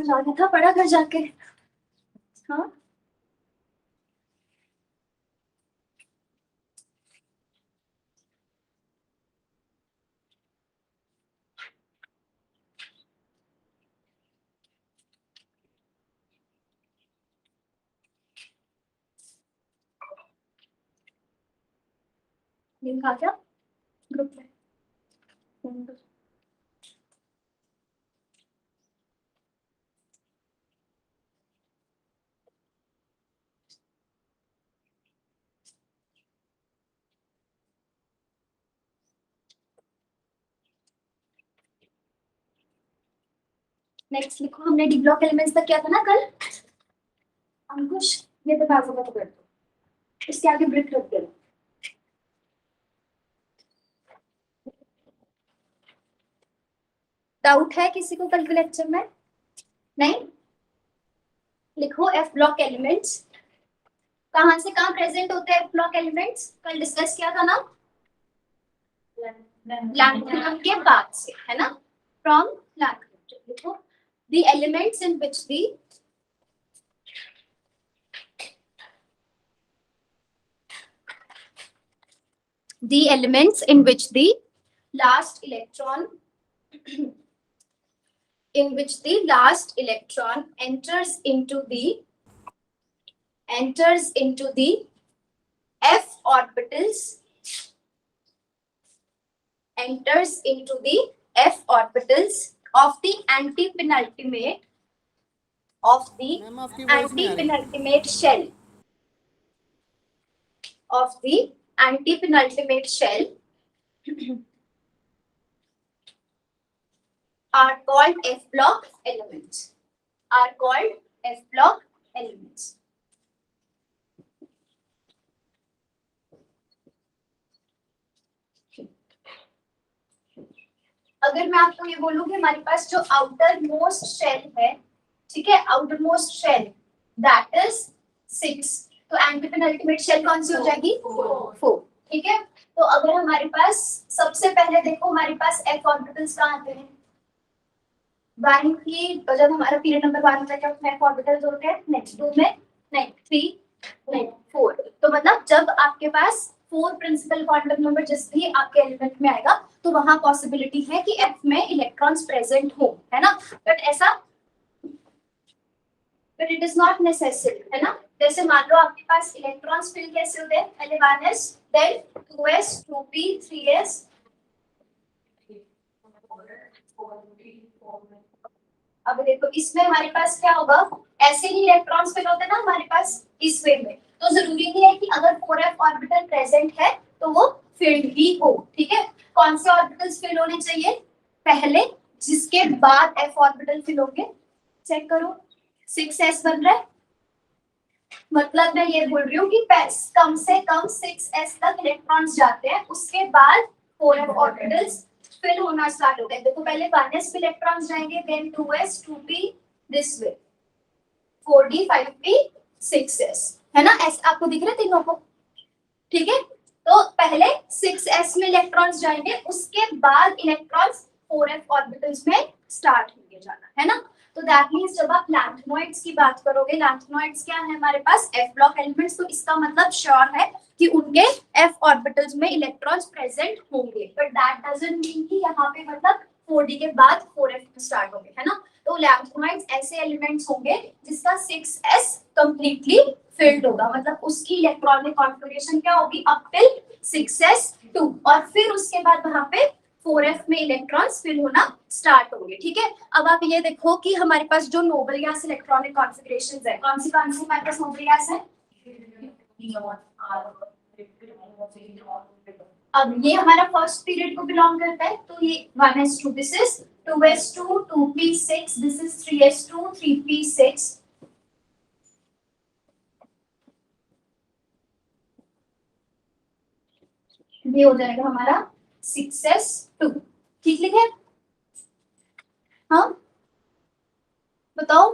जाना था, पढ़ा घर जाके। हाँ लिंक आ गया ग्रुप में। नेक्स्ट लिखो, हमने डी ब्लॉक एलिमेंट्स तक किया था ना कल। अंकुश ये तो बाजू का तो कर दो, इसके आगे ब्रिक रख दो। डाउट है किसी को कल के लेक्चर में? नहीं? लिखो एफ ब्लॉक एलिमेंट्स कहां से कहां प्रेजेंट होते हैं। एफ ब्लॉक एलिमेंट्स कल डिस्कस किया था ना, लैंग्वेज के बाद से, है ना, फ्रॉम लैंग्वेज। लिखो the elements in which the elements in which the last electron in which the last electron enters into the f orbitals of the antipenultimate shell are called F block elements. अगर मैं आपको ये बोलूं कि हमारे पास जो outer most shell है, ठीक है, outer most shell that is 6, तो एंटीपेनल्टिमेट शेल कौन सी हो जाएगी? 4, ठीक है। तो अगर हमारे पास सबसे पहले देखो हमारे पास एफ ऑर्बिटल्स कहाँ आते हैं? 1 की जब हमारा पीरियड नंबर 1 होता है क्या उसमें एफ ऑर्बिटल्स होते हैं? नेक्स्ट 2 में नहीं, 3 नहीं, 4। तो मतलब जब आपके पास 4 प्रिंसिपल क्वांटम नंबर जिस भी आपके एलिमेंट में आएगा तो वहां पॉसिबिलिटी है कि एफ में इलेक्ट्रॉन्स प्रेजेंट हो, है ना। But it is not necessary, है ना। जैसे मान लो आपके पास इलेक्ट्रॉन्स फिल कैसे होते हैं? पहले 1s, then 2s, 2p, 3s। अब देखो इसमें हमारे पास क्या होगा, ऐसे ही इलेक्ट्रॉन्स फिल होते हैं ना हमारे पास इस वे में। तो जरूरी नहीं है कि अगर 4f ऑर्बिटल प्रेजेंट है तो वो फिल्ड ही हो, ठीक है। कौन से ऑर्बिटल्स फिल होने चाहिए? पहले, जिसके बाद f ऑर्बिटल फिल होंगे। चेक करो 6s बन रहा है, मतलब मैं ये बोल रही हूँ कि कम से कम 6s तक इलेक्ट्रॉन्स जाते हैं, उसके बाद 4f ऑर्बिटल्स फिल होना स्टार्ट होता है। देखो पहले 1s पे इलेक्ट्रॉन्स जाएंगे, then 2s, 2p, this way 4d, 5p, 6s, है ना। ऐसे आपको दिख रहे तीनों को, ठीक है। तो पहले 6s में इलेक्ट्रॉन्स जाएंगे, उसके बाद इलेक्ट्रॉन्स 4f ऑर्बिटल्स में स्टार्ट होंगे जाना, है ना। तो दैट मींस जब आप लैंथेनॉइड्स की बात करोगे, लैंथेनॉइड्स क्या है हमारे पास? F block elements. तो इसका मतलब श्योर है कि उनके एफ ऑर्बिटल्स में इलेक्ट्रॉन्स प्रेजेंट होंगे, बट दैट डजंट मीन कि यहाँ पे मतलब 4d के बाद 4f स्टार्ट होंगे, है ना। तो लैंथेनॉइड्स ऐसे एलिमेंट्स होंगे जिसका 6s कंप्लीटली फिल्ड होगा, मतलब उसकी इलेक्ट्रॉनिक कॉन्फिगरेशन क्या होगी? अप टिल 6s2, और फिर उसके बाद वहां पे 4f में इलेक्ट्रॉन्स फिल होना स्टार्ट होंगे, ठीक है। अब आप ये देखो कि हमारे पास जो नोबल गैस इलेक्ट्रॉनिक कॉन्फिगरेशंस है, कौन सी हमारे पास नोबल गैस है? अब ये हमारा फर्स्ट पीरियड को बिलोंग करता है, तो ये 1s2, this is 2s2, 2p6, this is 3s2, 3p6। ये हो जाएगा हमारा 6s2, ठीक लिखे? हाँ बताओ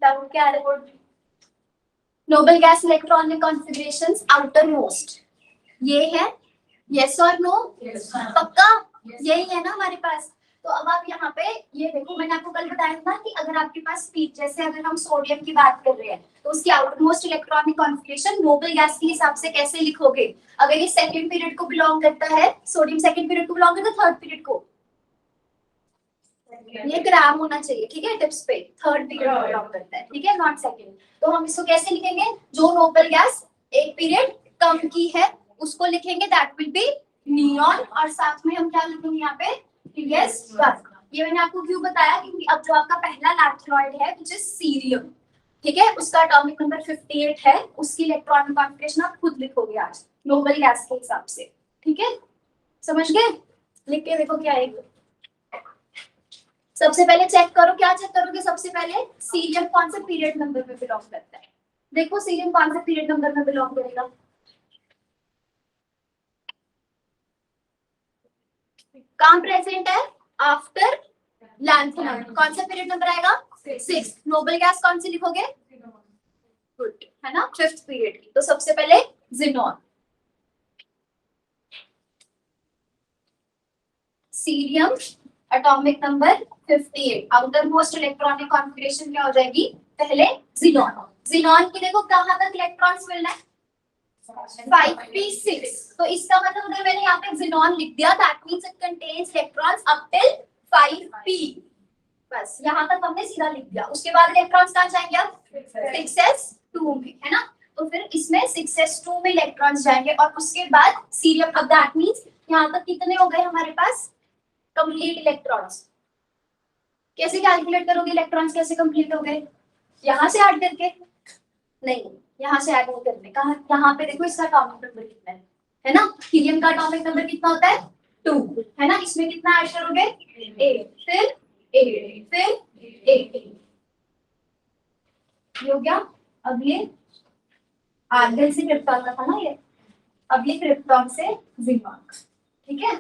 डाउट क्या है? Noble gas electronic configurations outer most ये है, यस और नो? पक्का? यही है ना हमारे पास। तो अब आप यहाँ पे ये देखो, मैंने आपको कल बताया था कि अगर आपके पास स्पीड, जैसे अगर हम सोडियम की बात कर रहे हैं तो उसकी outermost electronic configuration noble gas के हिसाब से कैसे लिखोगे? अगर ये सेकंड पीरियड को बिलोंग करता है, सोडियम सेकंड पीरियड को बिलोंग करता है, थर्ड पीरियड को, ये ग्राम होना चाहिए, ठीक है, टिप्स पे थर्ड पीरियड में बिलोंग करता है, ठीक है, नॉट सेकंड। तो हम इसको कैसे लिखेंगे? जो नोबल गैस एक पीरियड कम की है उसको लिखेंगे, दैट विल बी नियॉन, और साथ में हम क्या लिखेंगे यहाँ पे? PS1। ये मैंने आपको क्यों बताया, क्योंकि अब जो आपका पहला लैक्टोइड है विच इज सीरियम, ठीक है, उसका एटॉमिक नंबर 58 है, उसकी इलेक्ट्रॉनिक कॉन्फिगरेशन आप खुद लिखोगे आज नोबल गैस के हिसाब से, ठीक है, समझ गए? लिख के देखो क्या है। सबसे पहले चेक करो, क्या चेक करोगे सबसे पहले? सीरियम कौन से पीरियड नंबर में बिलोंग करता है? देखो सीरियम कौन से पीरियड नंबर में बिलोंग करेगा? कहाँ प्रेजेंट है? After lanthanum. कौन सा पीरियड नंबर आएगा? 6। नोबल गैस कौन सी लिखोगे? गुड, है ना, 5th पीरियड की। तो सबसे पहले xenon, cerium, atomic number 58, outermost electronic configuration क्या हो जाएगी? पहले जिनॉन। जिनॉन की देखो कहाँ तक इलेक्ट्रॉन्स मिलना है? 5p6। तो इसका मतलब अगर मैंने यहाँ पे जिनॉन लिख दिया, that means it contains electrons up till 5p, बस यहाँ तक हमने सीधा लिख दिया। उसके बाद इलेक्ट्रॉन्स कहाँ जाएंगे? अब 6s2 में, है ना, तो फिर इसमें 6s2 में इलेक्ट्रॉन्स जाएंगे, और उसके बाद सीरियम। अब दैट मींस यहाँ तक कितने हो गए हमारे पास कंप्लीट इलेक्ट्रॉन्स? कैसे कैलकुलेट करोगे इलेक्ट्रॉन्स कैसे कंप्लीट हो गए? यहाँ से ऐड करके? नहीं, यहाँ से ऐड नहीं करने, कहा यहाँ पे देखो इसका एटॉमिक नंबर कितना है ना, हीलियम का एटॉमिक नंबर कितना होता है? 2, है ना, इसमें कितना ऐड करोगे? 8, फिर 8, फिर 8, ये हो गया। अब ये आर्गन से क्रिप्टॉन का था ना ये, अब ये क्रिप्टॉन से जिंक, ठीक है।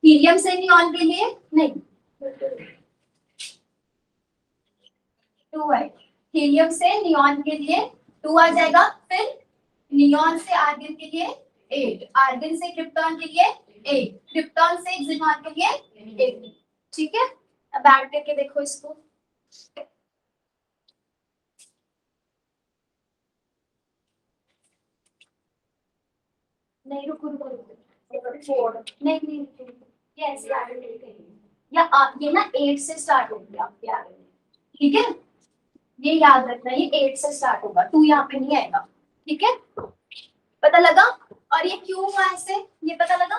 हीलियम से नियॉन के लिए नहीं, 2 है, हीलियम से नियॉन के लिए 2 आ जाएगा, फिर नियॉन से आर्गन के लिए 8, आर्गन से क्रिप्टॉन के लिए 8, क्रिप्टॉन से जिनॉन के लिए 8, ठीक है। अब ऐड करके देखो इसको, नहीं रुको रुको रुको, नहीं नहीं, ये ऐसे ऐड करेंगे, या ये ना 8 से स्टार्ट होगा आपके आगे, ठीक है, ये याद रखना, ये 8 से स्टार्ट होगा, 2 यहाँ पे नहीं आएगा, ठीक है, पता लगा? और ये क्यों हुआ ऐसे, ये पता लगा?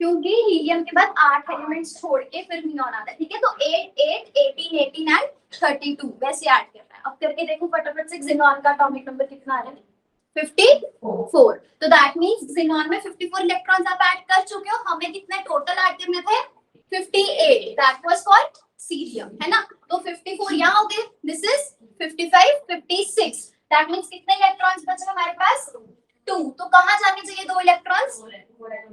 क्योंकि हीलियम के बाद 8 एलिमेंट्स छोड़ के फिर नियॉन आता है, ठीक है, तो 8 8 18 18 एंड 32 वैसे ऐड करना है। अब करके देखो फटाफट से, जिनॉन का एटॉमिक नंबर कितना आ रहा है? 54। तो दैट मींस जिनॉन में 54 इलेक्ट्रॉन्स आप ऐड कर चुके हो, हमें कितने टोटल ऐड करने थे? 58, दैट वाज फॉर सीरियम, है ना, तो 54 यहाँ हो गए, दिस इज 55 56, दैट मींस कितने इलेक्ट्रॉन्स बचे हमारे पास? 2। तो कहाँ जाने चाहिए 2 इलेक्ट्रॉन्स?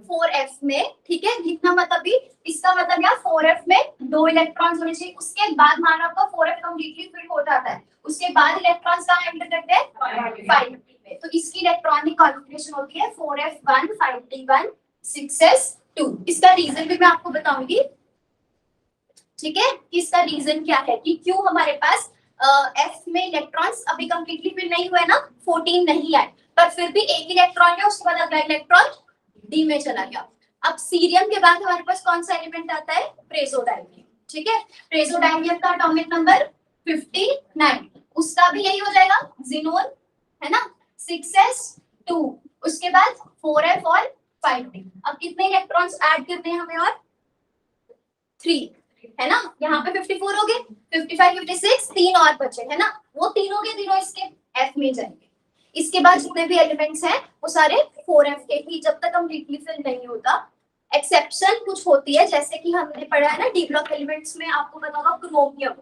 4f में, ठीक है, लिखना मत अभी, इसका मतलब यार 4f में 2 इलेक्ट्रॉन्स होने चाहिए। उसके बाद मानो आपका 4f कंप्लीटली फिल हो जाता है, उसके बाद इलेक्ट्रॉन्स कहाँ एंटर करते हैं? 5 में। तो इसकी इलेक्ट्रॉनिक कॉन्फिगरेशन होती है 4f1 5d1 6s2। इसका रीजन भी मैं आपको बताऊंगी, ठीक है, इसका रीजन क्या है कि क्यों हमारे पास f में इलेक्ट्रॉन्स अभी कंप्लीटली फिल नहीं हुए ना, 14 नहीं आए, पर फिर भी एक इलेक्ट्रॉन है, उसके बाद अगला इलेक्ट्रॉन डी में चला गया। अब सीरियम के बाद हमारे पास कौन सा एलिमेंट आता है? प्रेजोडाइनियम, ठीक है, प्रेजोडाइनियम का एटॉमिक नंबर 59, उसका भी यही हो जाएगा जिनोन, है ना, 6s2, उसके बाद 4f और 5d। अब कितने इलेक्ट्रॉन्स ऐड करने हैं हमें? और 3, है ना, यहाँ पे 54 हो गए, 55 56 3 और बचे, है ना, वो तीनों के तीनों इसके f में जाएंगे। इसके बाद जितने भी एलिमेंट्स हैं वो सारे 4f के ही, जब तक कंप्लीटली फिल नहीं होता। एक्सेप्शन कुछ होती है, जैसे कि हमने पढ़ा है ना डी ब्लॉक एलिमेंट्स में, आपको पता होगा क्रोमियम,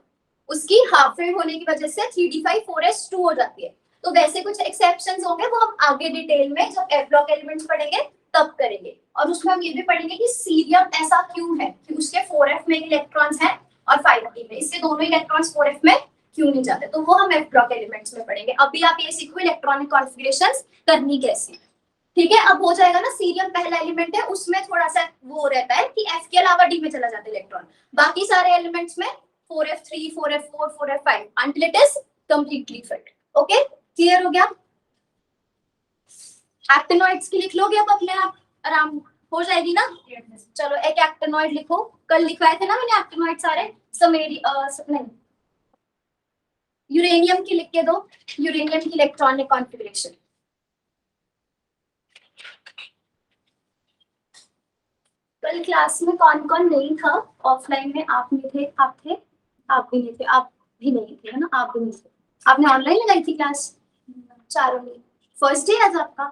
उसकी हाफ फिल होने की वजह से 3d5 4s2 हो जाती है। तो वैसे कुछ एक्सेप्शंस होंगे, वो हम आगे डिटेल में जब एफ ब्लॉक एलिमेंट्स पढ़ेंगे तब करेंगे। और उसमें हम ये भी पढ़ेंगे कि सीरियम ऐसा क्यों है कि उसके 4f में इलेक्ट्रॉन्स हैं और 5d में इसके दोनों इलेक्ट्रॉन्स 4f में क्यों नहीं जाते, तो वो हम एफ ब्लॉक एलिमेंट्स में पढ़ेंगे। अभी आप ये सीखो इलेक्ट्रॉनिक कॉन्फिगरेशंस करनी कैसे, ठीक है, अब हो जाएगा ना, सीरियम पहला एलिमेंट है, उसमें थोड़ा सा वो रहता है कि एफ के अलावा डी में चला जाता है इलेक्ट्रॉन, बाकी सारे एलिमेंट्स में 4f3 4f4 4f5 until it is completely filled. Okay, clear हो गया? एक्टिनॉइड्स की लिख लोगे अब अपने आप, आराम हो जाएगी ना? चलो एक एक्टिनॉइड लिखो, कल लिखवाए थे ना मैंने एक्टिनॉइड सारे, समेरी नहीं, यूरेनियम की लिख के दो, यूरेनियम की इलेक्ट्रॉनिक कॉन्फ़िगरेशन। कल क्लास में कौन कौन नहीं था? ऑफलाइन में आप नहीं थे, आप थे, आप भी नहीं थे, आप भी नहीं थे, है ना? आप भी नहीं थे, आपने ऑनलाइन लगाई थी क्लास चारों में। फर्स्ट डे आज आपका?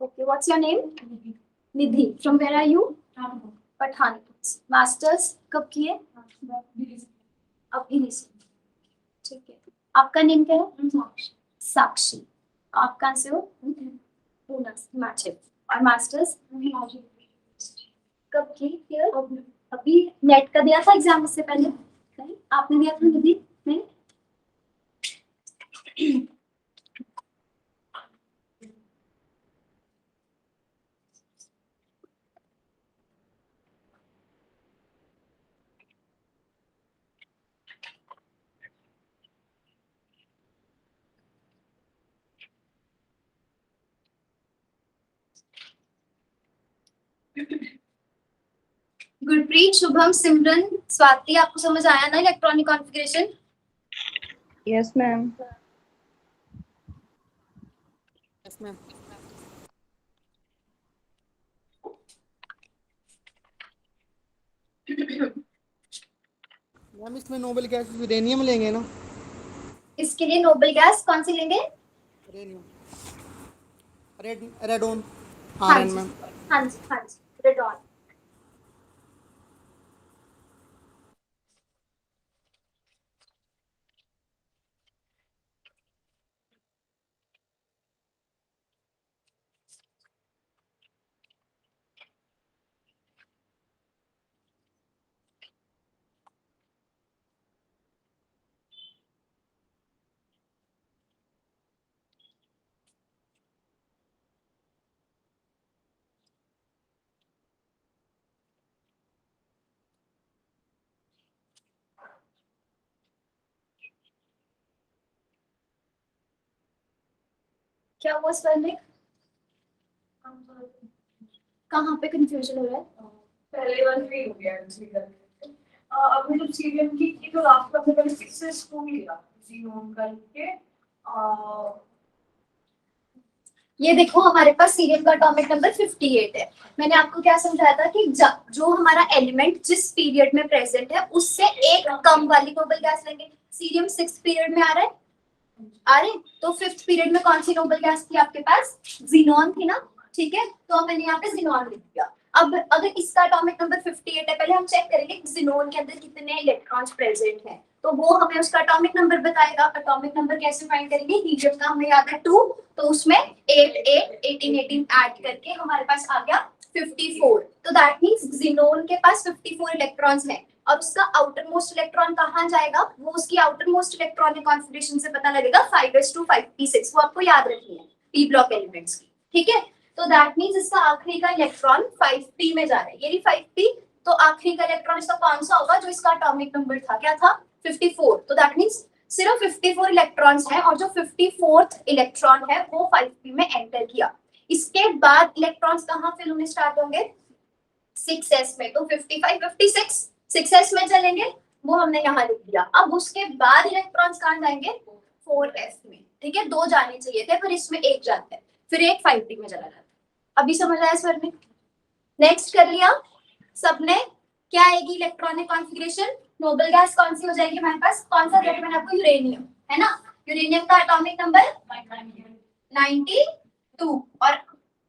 Okay, what's your name? Nidhi. From where are you? Pathankot. Masters कब किए? अभी नहीं। ठीक है, आपका नेम क्या है? साक्षी। आप कहाँ से हो? पूना से, हिमाचल। और मास्टर्स कब की? अभी नेट का दिया था एग्जाम, उससे पहले नहीं? आपने दिया था निधि? नहीं? गुरप्रीत, शुभम, सिमरन, स्वाति, आपको समझ आया ना electronic configuration? Yes ma'am. Yes ma'am. Ma'am इसमें नोबेल गैस यूरेनियम लेंगे ना? इसके लिए नोबेल गैस कौन सी लेंगे? यूरेनियम, रेडोन, हाँ आरएन जी, मैम। हाँ जी, हाँ जी, रेडॉन। क्या हुआ सर में? कहाँ पे कंफ्यूजन हो रहा है? पहले वाला भी हो गया दूसरी गलती। अभी जब सीरियम की तो लास्ट में मैंने 6s2 लिया जीनोम करके। ये देखो हमारे पास सीरियम का एटॉमिक नंबर 58 है। मैंने आपको क्या समझाया था कि जो हमारा एलिमेंट जिस पीरियड में प्रेजेंट है उससे एक कम वाली नोबेल गैस लेंगे। सीरियम 6th पीरियड में आ रहा है, आ रहे, तो 5th पीरियड में कौन सी नोबेल गैस थी आपके पास? जीनॉन थी ना? ठीक है, तो मैंने यहाँ पे जीनॉन लिख दिया। अब अगर इसका एटॉमिक नंबर 58 है, पहले हम चेक करेंगे जीनॉन के अंदर कितने इलेक्ट्रॉन्स प्रेजेंट हैं, तो वो हमें उसका एटॉमिक नंबर बताएगा। एटॉमिक नंबर कैसे फाइंड करेंगे? हीलियम का हमें याद है 2, तो उसमें 8 8 18 18 ऐड करके हमारे पास आ गया 54। तो दैट मींस जीनोन के पास 54 इलेक्ट्रॉन्स हैं, और उसका आउटर मोस्ट इलेक्ट्रॉन कहाँ जाएगा? वो उसकी आउटर मोस्ट इलेक्ट्रॉनिक कॉन्फ़िगरेशन से पता लगेगा 5s2 5p6, वो आपको याद रखनी है p ब्लॉक एलिमेंट्स की। ठीक है, तो दैट मींस इसका आखिरी का इलेक्ट्रॉन 5p में जा रहा है, ये 5p। तो आखिरी का इलेक्ट्रॉन इसका कौन सा होगा? जो इसका एटॉमिक नंबर था, क्या था? 54। तो दैट मींस सिर्फ 54 इलेक्ट्रॉन्स हैं, और जो 54th इलेक्ट्रॉन है वो 5p में एंटर किया। इसके बाद इलेक्ट्रॉन्स कहाँ फिल होने स्टार्ट होंगे? 6s में। तो 55 56 6s में चलेंगे, वो हमने यहाँ लिख दिया। अब उसके बाद इलेक्ट्रॉन्स कहाँ जाएंगे? 4s में। ठीक है, 2 जाने चाहिए थे पर इसमें 1 जाता है, फिर एक 5p में चला जाता है। अभी समझ आया सर में? नेक्स्ट कर लिया सबने? क्या आएगी इलेक्ट्रॉनिक कॉन्फ़िगरेशन? नोबेल गैस कौन सी हो जाएगी हमारे पास? कौन सा दिया मैंने आपको? यूरेनियम, है ना? यूरेनियम का एटॉमिक नंबर 92, और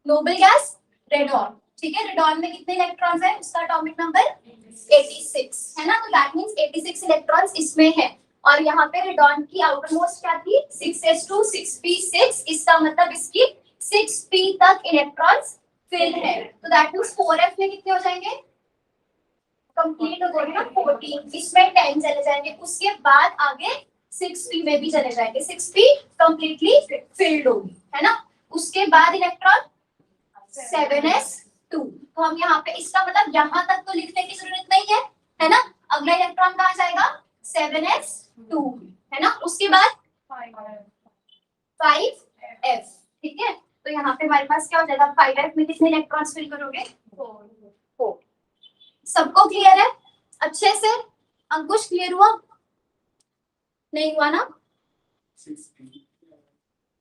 नोबेल गैस रेडॉन। ठीक है, रेडॉन में कितने इलेक्ट्रॉन्स हैं? उसका एटॉमिक नंबर 86, है ना? तो दैट मींस 86 इलेक्ट्रॉन्स इसमें है। और यहाँ पे रेडॉन की आउटर मोस्ट क्या थी? 6s2 6p6, इसका मतलब इसकी 6p तक इलेक्ट्रॉन्स फिल है। तो दैट मींस 4f में कितने हो जाएंगे? कंप्लीट हो जाएंगे ना 14, इसमें 10 चले जाएंगे, उसके बाद आगे 6p में भी चले जाएंगे, 6p कंप्लीटली फिल्ड होगी, है ना? उसके बाद इलेक्ट्रॉन 7s2। तो हम यहाँ पे इसका मतलब यहाँ तक तो लिखने की जरूरत नहीं है ना। अगला इलेक्ट्रॉन कहाँ जाएगा 7s2 है ना। उसके बाद 5f, ठीक है। तो यहाँ पे हमारे पास क्या हो जाएगा 5f में कितने इलेक्ट्रॉन्स फिल करोगे 4। सबको क्लियर है अच्छे से। अंकुश क्लियर हुआ नहीं हुआ ना।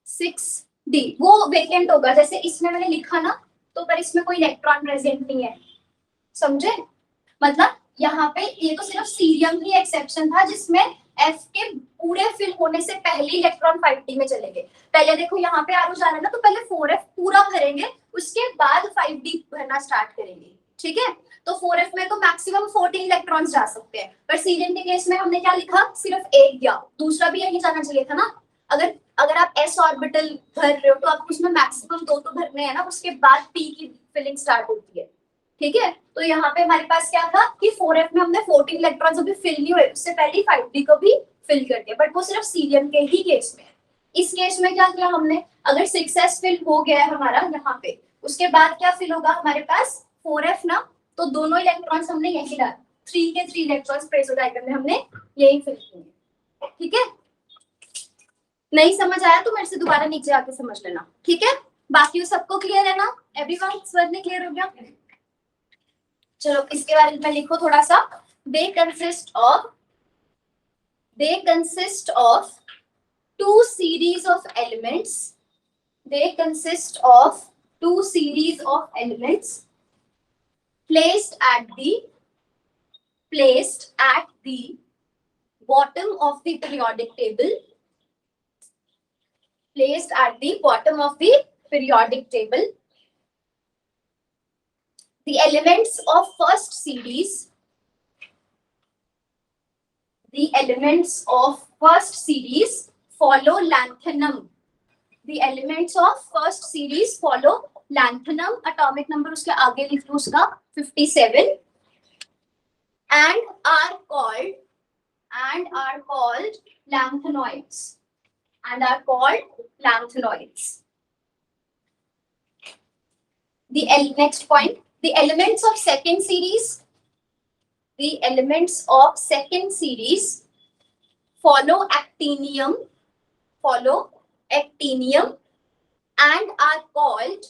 6d वो वेकेंट होगा, जैसे इसमें मैंने लिखा ना तो पर इसमें कोई इलेक्ट्रॉन प्रेजेंट नहीं है, समझे। मतलब यहाँ पे ये तो सिर्फ सीरियम ही एक्सेप्शन था जिसमें F के पूरे फिल होने से पहले इलेक्ट्रॉन 5d में चलेंगे। पहले देखो यहाँ पे आरो जा रहा है ना, तो पहले 4f पूरा भरेंगे, उसके बाद 5d भरना स्टार्ट करेंगे, ठीक है। तो 4f में तो मैक्सिमम 14 इलेक्ट्रॉन्स जा सकते हैं, पर सीरियम के केस में हमने क्या लिखा सिर्फ एक गया, दूसरा भी यही जाना चाहिए था ना। अगर आप s ऑर्बिटल भर रहे हो तो आपको उसमें मैक्सिमम 2 तो भरने हैं ना, उसके बाद p की फिलिंग स्टार्ट होती है, ठीक है। तो यहाँ पे हमारे पास क्या था कि 4f में हमने 14 इलेक्ट्रॉन्स अभी फिल नहीं हुए, उससे पहले 5d को भी फिल कर दिया, बट वो सिर्फ सीरियम के ही केस में है। इस केस में क्या किया हमने, अगर 6s फिल हो गया है हमारा यहाँ पे, उसके बाद क्या फिल होगा हमारे पास 4f ना, तो दोनों इलेक्ट्रॉन्स हमने यही डाले, 3 के 3 इलेक्ट्रॉन्स प्रेसो डायग्राम में हमने यही फिल किए, ठीक है। नहीं समझ आया तो मेरे से दोबारा नीचे आके समझ लेना, ठीक है। बाकी सबको क्लियर है ना, एवरीवन स्वर में क्लियर हो गया। चलो इसके बारे में लिखो थोड़ा सा। They consist of 2 series of elements. They consist of 2 series of elements placed at the bottom of the periodic table. Placed at the bottom of the periodic table. The elements of first series. The elements of first series follow lanthanum. The elements of first series follow lanthanum. Atomic number उसके आगे लिख दो उसका 57. And are called lanthanoids. The next point. The elements of second series. The elements of second series follow actinium and are called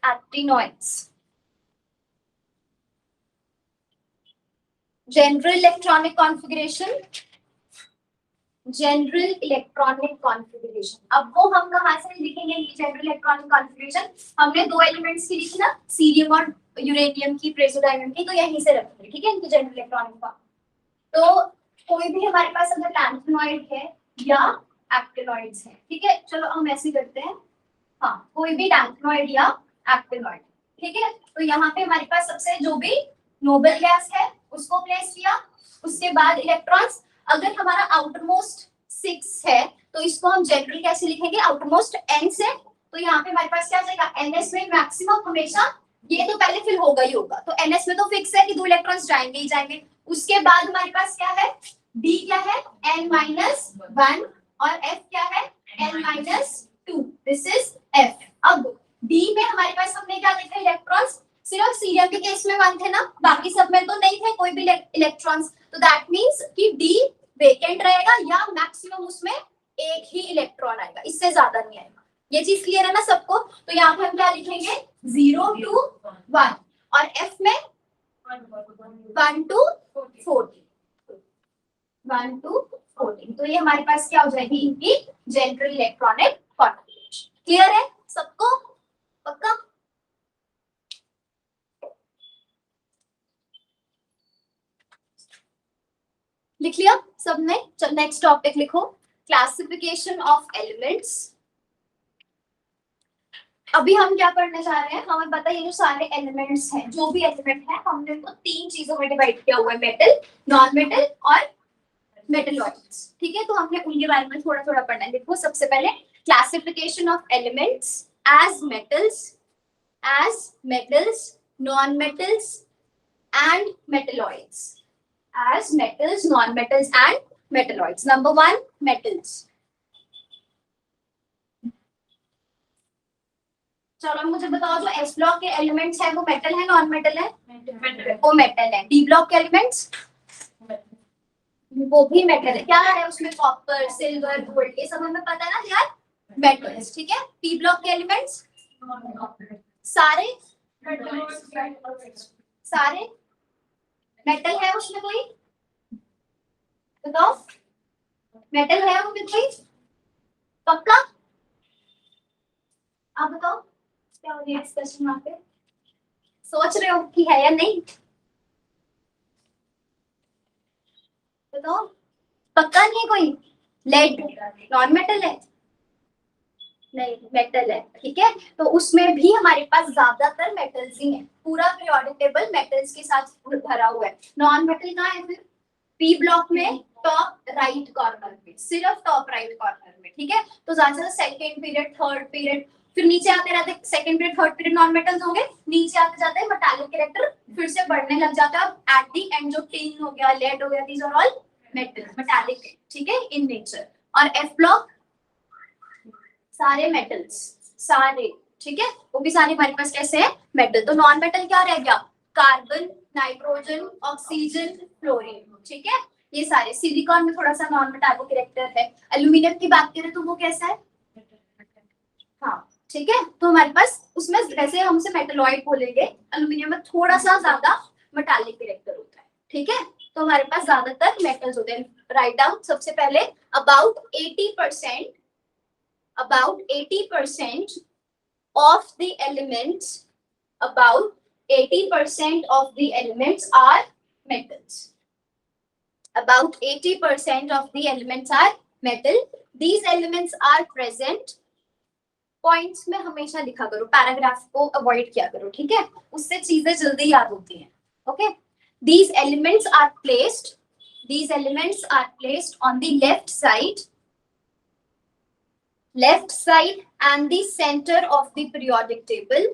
actinoids. General electronic configuration. अब वो हम कहाँ से लिखेंगे ये जनरल इलेक्ट्रॉनिक कॉन्फ़िगरेशन। हमने 2 एलिमेंट्स की लिखी ना, सीरियम और यूरेनियम की प्रेसो डायमंड की, तो यहीं से रखेंगे, ठीक है, इनकी जनरल इलेक्ट्रॉनिक फॉर्म। तो कोई भी हमारे पास अगर लैंथेनॉइड है या एक्टिनॉइड्स है, ठीक है। चलो हम ऐसे करते हैं, हाँ कोई भी लैंथेनॉइड या एक्टिनॉइड, ठीक है। तो यहाँ पे हमारे पास सबसे जो भी नोबल गैस है उसको प्लेस किया, उसके बाद इलेक्ट्रॉन्स, अगर हमारा आउटर मोस्ट 6 है तो इसको हम जनरल कैसे लिखेंगे, आउटर मोस्ट n से। तो यहाँ पे हमारे पास क्या जाएगा ns में मैक्सिमम हमेशा, ये तो पहले फिल होगा ही होगा, तो ns में तो फिक्स है कि 2 इलेक्ट्रॉन्स जाएंगे ही जाएंगे। उसके बाद हमारे पास क्या है, d क्या है n-1 और f क्या है n-2, दिस इज f। अब d में हमारे पास हमने क्या देखा, इलेक्ट्रॉन्स सिर्फ सीरियम के केस में 1 थे ना, बाकी सब में तो नहीं थे कोई भी इलेक्ट्रॉन्स, तो दैट मींस कि d वेकेंट रहेगा या मैक्सिमम उसमें एक ही इलेक्ट्रॉन आएगा, इससे ज्यादा नहीं आएगा। ये चीज क्लियर है ना सबको। तो यहाँ पे हम क्या लिखेंगे 0 to 1 और f में 1 to 14। तो ये हमारे पास क्या हो जाएगी इनकी जनरल इलेक्ट्रॉनिक कॉन्फ़िगरेशन। क्लियर है सबको, पक्का। लिख लिया सबने। नेक्स्ट टॉपिक लिखो, क्लासिफिकेशन ऑफ एलिमेंट्स। अभी हम क्या पढ़ने जा रहे हैं, हमें पता है ये जो सारे एलिमेंट्स हैं, जो भी एलिमेंट है हमने उनको 3 चीजों में डिवाइड किया हुआ है, मेटल, नॉन मेटल और मेटलॉइड्स, ठीक है। तो हमने उनके बारे में थोड़ा थोड़ा पढ़ना है। देखो सबसे पहले classification of elements as metals, non metals and metalloids. As metals, non-metals and metalloids. Number 1, metals. चलो मुझे बताओ, जो एस ब्लॉक के एलिमेंट्स है वो मेटल है नॉन मेटल है? वो मेटल है। डी ब्लॉक के एलिमेंट्स वो भी मेटल है। क्या है उसमें? कॉपर, सिल्वर, गोल्ड, ये सब हमें पता है ना यार, मेटल्स। ठीक है। पी ब्लॉक के एलिमेंट्स सारे सारे मेटल है। उसमें कोई बताओ, मेटल है उसमें कोई? पक्का? आप बताओ क्या हो रही है डिस्कशन वहां पे? सोच रहे हो कि है या नहीं? बताओ, पक्का नहीं है कोई? लेड नॉन मेटल है? नहीं, मेटल है। ठीक है, तो उसमें भी हमारे पास ज्यादातर मेटल्स ही हैं। पूरा पीरियोडिक टेबल मेटल्स के साथ भरा हुआ है। नॉन मेटल कहाँ है फिर? पी ब्लॉक में टॉप राइट कॉर्नर में, सिर्फ टॉप राइट कॉर्नर में। ठीक है, तो ज्यादा सेकंड पीरियड, थर्ड पीरियड, फिर नीचे आते रहते। Second period, third period non metals हो गए, नीचे आते जाते हैं मेटालिक कैरेक्टर फिर से बढ़ने लग जाता है। एट दी एंड जो टिन हो गया, लेड हो गया, these are all metal, metallic. ठीक है, इन नेचर। और एफ ब्लॉक सारे मेटल्स, सारे। ठीक है, वो भी सारे हमारे पास कैसे है? मेटल। तो नॉन मेटल क्या रह गया? Carbon, nitrogen, oxygen, fluorine. ठीक है, ये सारे। सिलिकॉन में थोड़ा सा नॉन मेटालिक कैरेक्टर है। एल्यूमिनियम की बात करें तो वो कैसा है? हाँ, ठीक है, तो हमारे पास उसमें वैसे हम उसे मेटलॉइड बोलेंगे। एल्यूमिनियम में थोड़ा सा ज्यादा मेटालिक कैरेक्टर होता है। ठीक है, तो हमारे पास ज्यादातर मेटल्स होते हैं। राइट डाउन सबसे पहले about 80% of the elements, about 80% of the elements are metals. About 80% of the elements are metal. These elements are present. Points में हमेशा लिखा करो, पैराग्राफ को अवॉइड किया करो। ठीक है, उससे चीजें जल्दी याद होती हैं। Okay, these elements are placed on the left side and the center of the periodic table.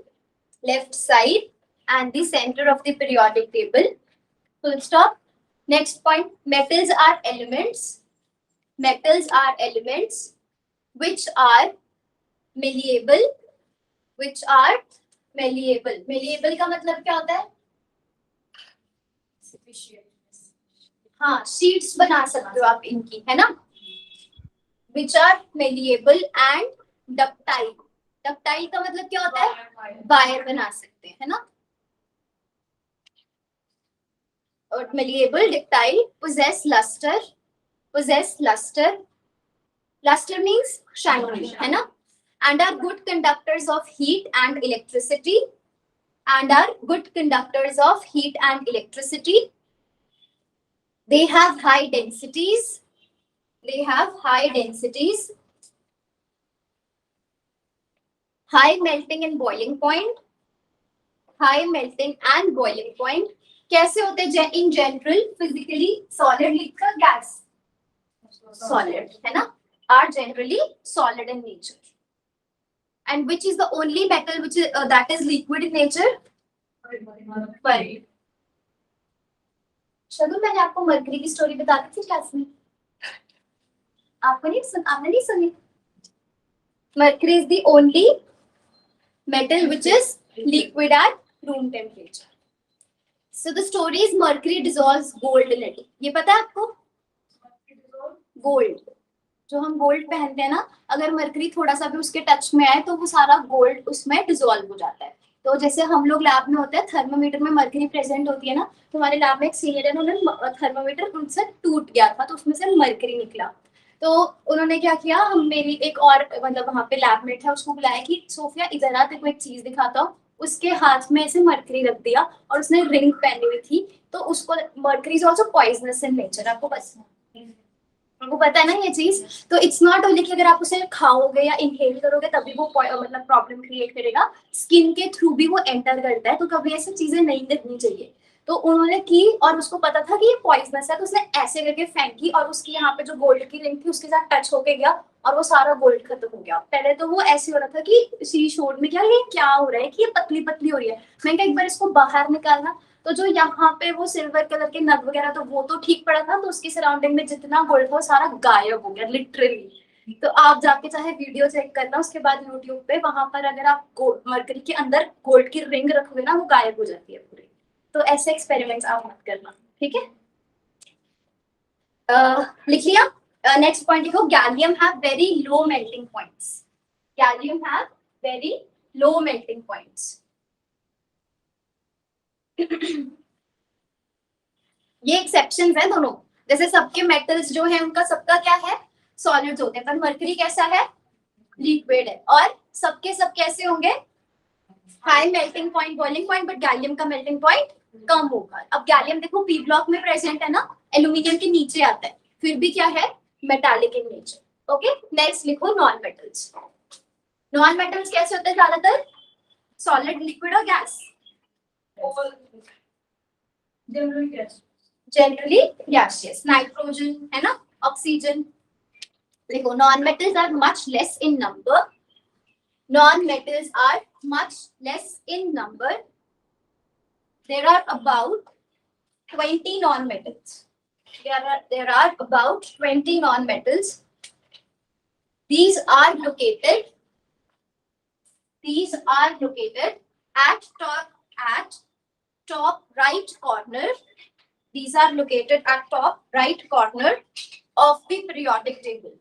Left side and the center of the periodic table. Full stop. Next point, metals are elements which are malleable. Malleable का मतलब क्या होता है? हाँ, sheets बना सकते हो आप इनकी, है ना? which are malleable and ductile. Ductile का मतलब क्या होता है? वायर बना सकते हैं, है ना? और malleable, ductile, possess luster. Luster means shining, है ना? And are good conductors of heat and electricity. They have high densities. High melting and boiling point. कैसे होते हैं? In general, physically solid, liquid, gas. Solid, है ना? Are generally solid in nature. And which is the only metal which is that is liquid in nature? Pearl. शगुन, मैंने आपको mercury की story बता दी थी क्लास में। आपने नहीं सुनी? Mercury is the only metal which is liquid at room temperature. So the story is mercury dissolves gold in it. ये पता है आपको? गोल्ड, जो हम गोल्ड पहनते हैं ना, अगर मरकरी थोड़ा सा भी उसके टच में आए तो वो सारा गोल्ड उसमें डिसॉल्व हो जाता है। तो जैसे हम लोग लैब में होते हैं, थर्मोमीटर में मरकरी प्रेजेंट होती है ना, तो हमारे लैब में एक सीनियर है, उन्होंने थर्मोमीटर उनसे टूट गया था तो उसमें से मरकरी निकला। तो उन्होंने क्या किया, हम मेरी एक और मतलब वहां पे लैबमेट है, उसको बुलाया कि सोफिया इधर आ, तेरे को एक चीज दिखाता हूँ। उसके हाथ में ऐसे मरकरी रख दिया और उसने रिंग पहनी हुई थी, तो उसको mercury is also poisonous in nature. आपको पता है ना ये चीज? तो इट्स नॉट ओनली कि अगर आप उसे खाओगे या इनहेल करोगे तभी वो मतलब प्रॉब्लम क्रिएट करेगा, स्किन के थ्रू भी वो एंटर करता है। तो कभी ऐसी चीजें नहीं करनी चाहिए। तो उन्होंने की और उसको पता था कि ये पॉइजनस है, तो उसने ऐसे करके फेंकी और उसकी यहाँ पे जो गोल्ड की रिंग थी उसके साथ टच होके गया और वो सारा गोल्ड खत्म हो गया। पहले तो वो ऐसे हो रहा था कि शी शोड में ये क्या हो रहा है कि ये पतली पतली हो रही है। मैंने कहा एक बार इसको बाहर निकालना, तो जो यहाँ पे वो सिल्वर कलर के नग वगैरह तो वो तो ठीक पड़ा था, तो उसकी सराउंडिंग में जितना गोल्ड था वो सारा गायब हो गया लिटरली। तो आप जाके चाहे वीडियो चेक करना उसके बाद यूट्यूब पे, वहां पर अगर आप मरकरी के अंदर गोल्ड की रिंग रखोगे ना वो गायब हो जाती है पूरी। तो ऐसे एक्सपेरिमेंट्स आप मत करना, ठीक है। लिख लिया। नेक्स्ट पॉइंट लिखो, gallium have very low melting points. Gallium have very low melting points. ये एक्सेप्शंस हैं दोनों। जैसे सबके मेटल्स जो है उनका सबका क्या है, सॉलिड्स होते हैं, पर मरकरी कैसा है, लिक्विड है। और सबके सब कैसे होंगे, high melting point, boiling point, but gallium का मेल्टिंग पॉइंट कम होगा। अब गैलियम देखो पी ब्लॉक में प्रेजेंट है ना, एल्यूमिनियम के नीचे आता है, फिर भी क्या है, metallic in nature. Okay, next लिखो नॉन मेटल्स। नॉन मेटल्स कैसे होते हैं ज्यादातर, सॉलिड, लिक्विड और गैस। जनरली गैसियस, नाइट्रोजन है ना, ऑक्सीजन। देखो non metals are much less in number, non-metals are much less in number. There are about 20 non-metals. There are about 20 non-metals. These are located at top right corner. These are located at top right corner of the periodic table.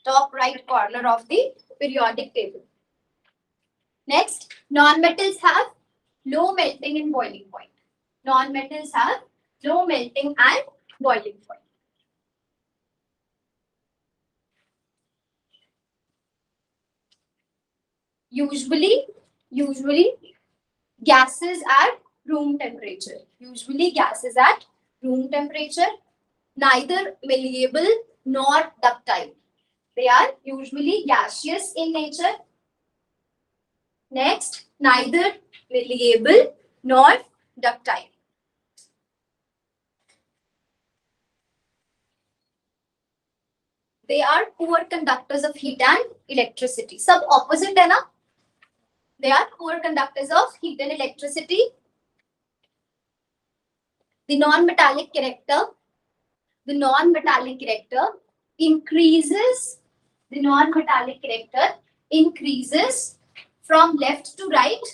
Top right corner of the periodic table. Next, non-metals have low melting and boiling point. Non-metals have low melting and boiling point. Usually gases at room temperature. Usually gases at room temperature, neither malleable nor ductile. They are usually gaseous in nature. Next, neither malleable nor ductile. They are poor conductors of heat and electricity. Sub opposite है ना? They are poor conductors of heat and electricity. The non-metallic character increases. The non-metallic character increases from left to right,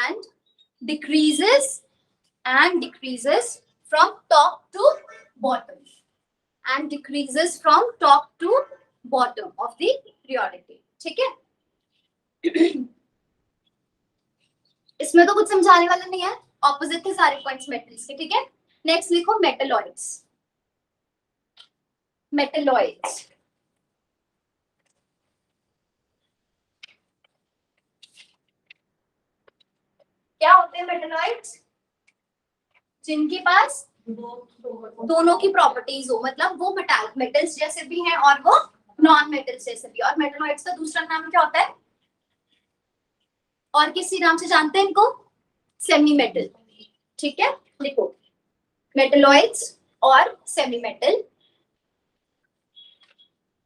and decreases from top to bottom, of the periodic table. ठीक है? इसमें तो कुछ समझाने वाला नहीं है, ऑपोजिट थे सारे पॉइंट्स मेटल्स के, ठीक है। नेक्स्ट लिखो मेटलॉइड्स। क्या होते हैं मेटलॉइड्स, जिनके पास दोनों की प्रॉपर्टीज हो, मतलब वो मेटल्स जैसे भी हैं और वो नॉन मेटल्स जैसे भी। और मेटलॉइड्स का दूसरा नाम क्या होता है, और किसी नाम से जानते हैं इनको, सेमी मेटल। ठीक है, लिखो मेटलॉइड्स और सेमी मेटल।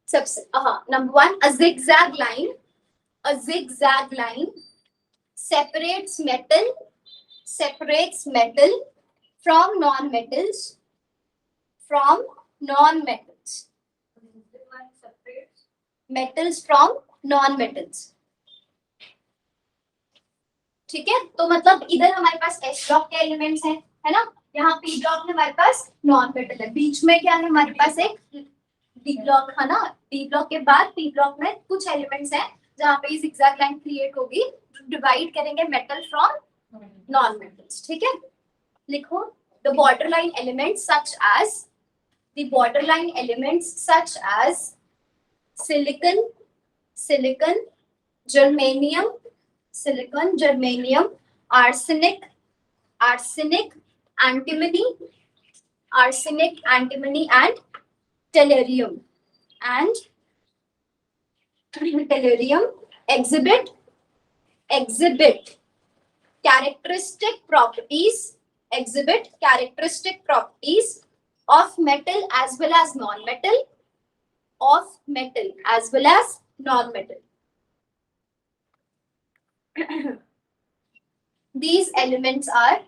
सबसे number one, a zigzag line separates metal from non-metals. Metals from non-metals. ठीक है, तो मतलब इधर हमारे पास एस ब्लॉक के एलिमेंट्स हैं, है ना, यहाँ पी ब्लॉक में हमारे पास नॉन मेटल है, बीच में क्या है हमारे पास एक डी ब्लॉक है ना, डी ब्लॉक के बाद पी ब्लॉक में कुछ एलिमेंट्स हैं जहाँ पे zigzag लाइन क्रिएट होगी, डिवाइड करेंगे मेटल फ्रॉम नॉन मेटल्स। ठीक है, लिखो the borderline elements such as silicon, germanium, arsenic, antimony, and tellurium exhibit characteristic properties of metal as well as non-metal, These elements are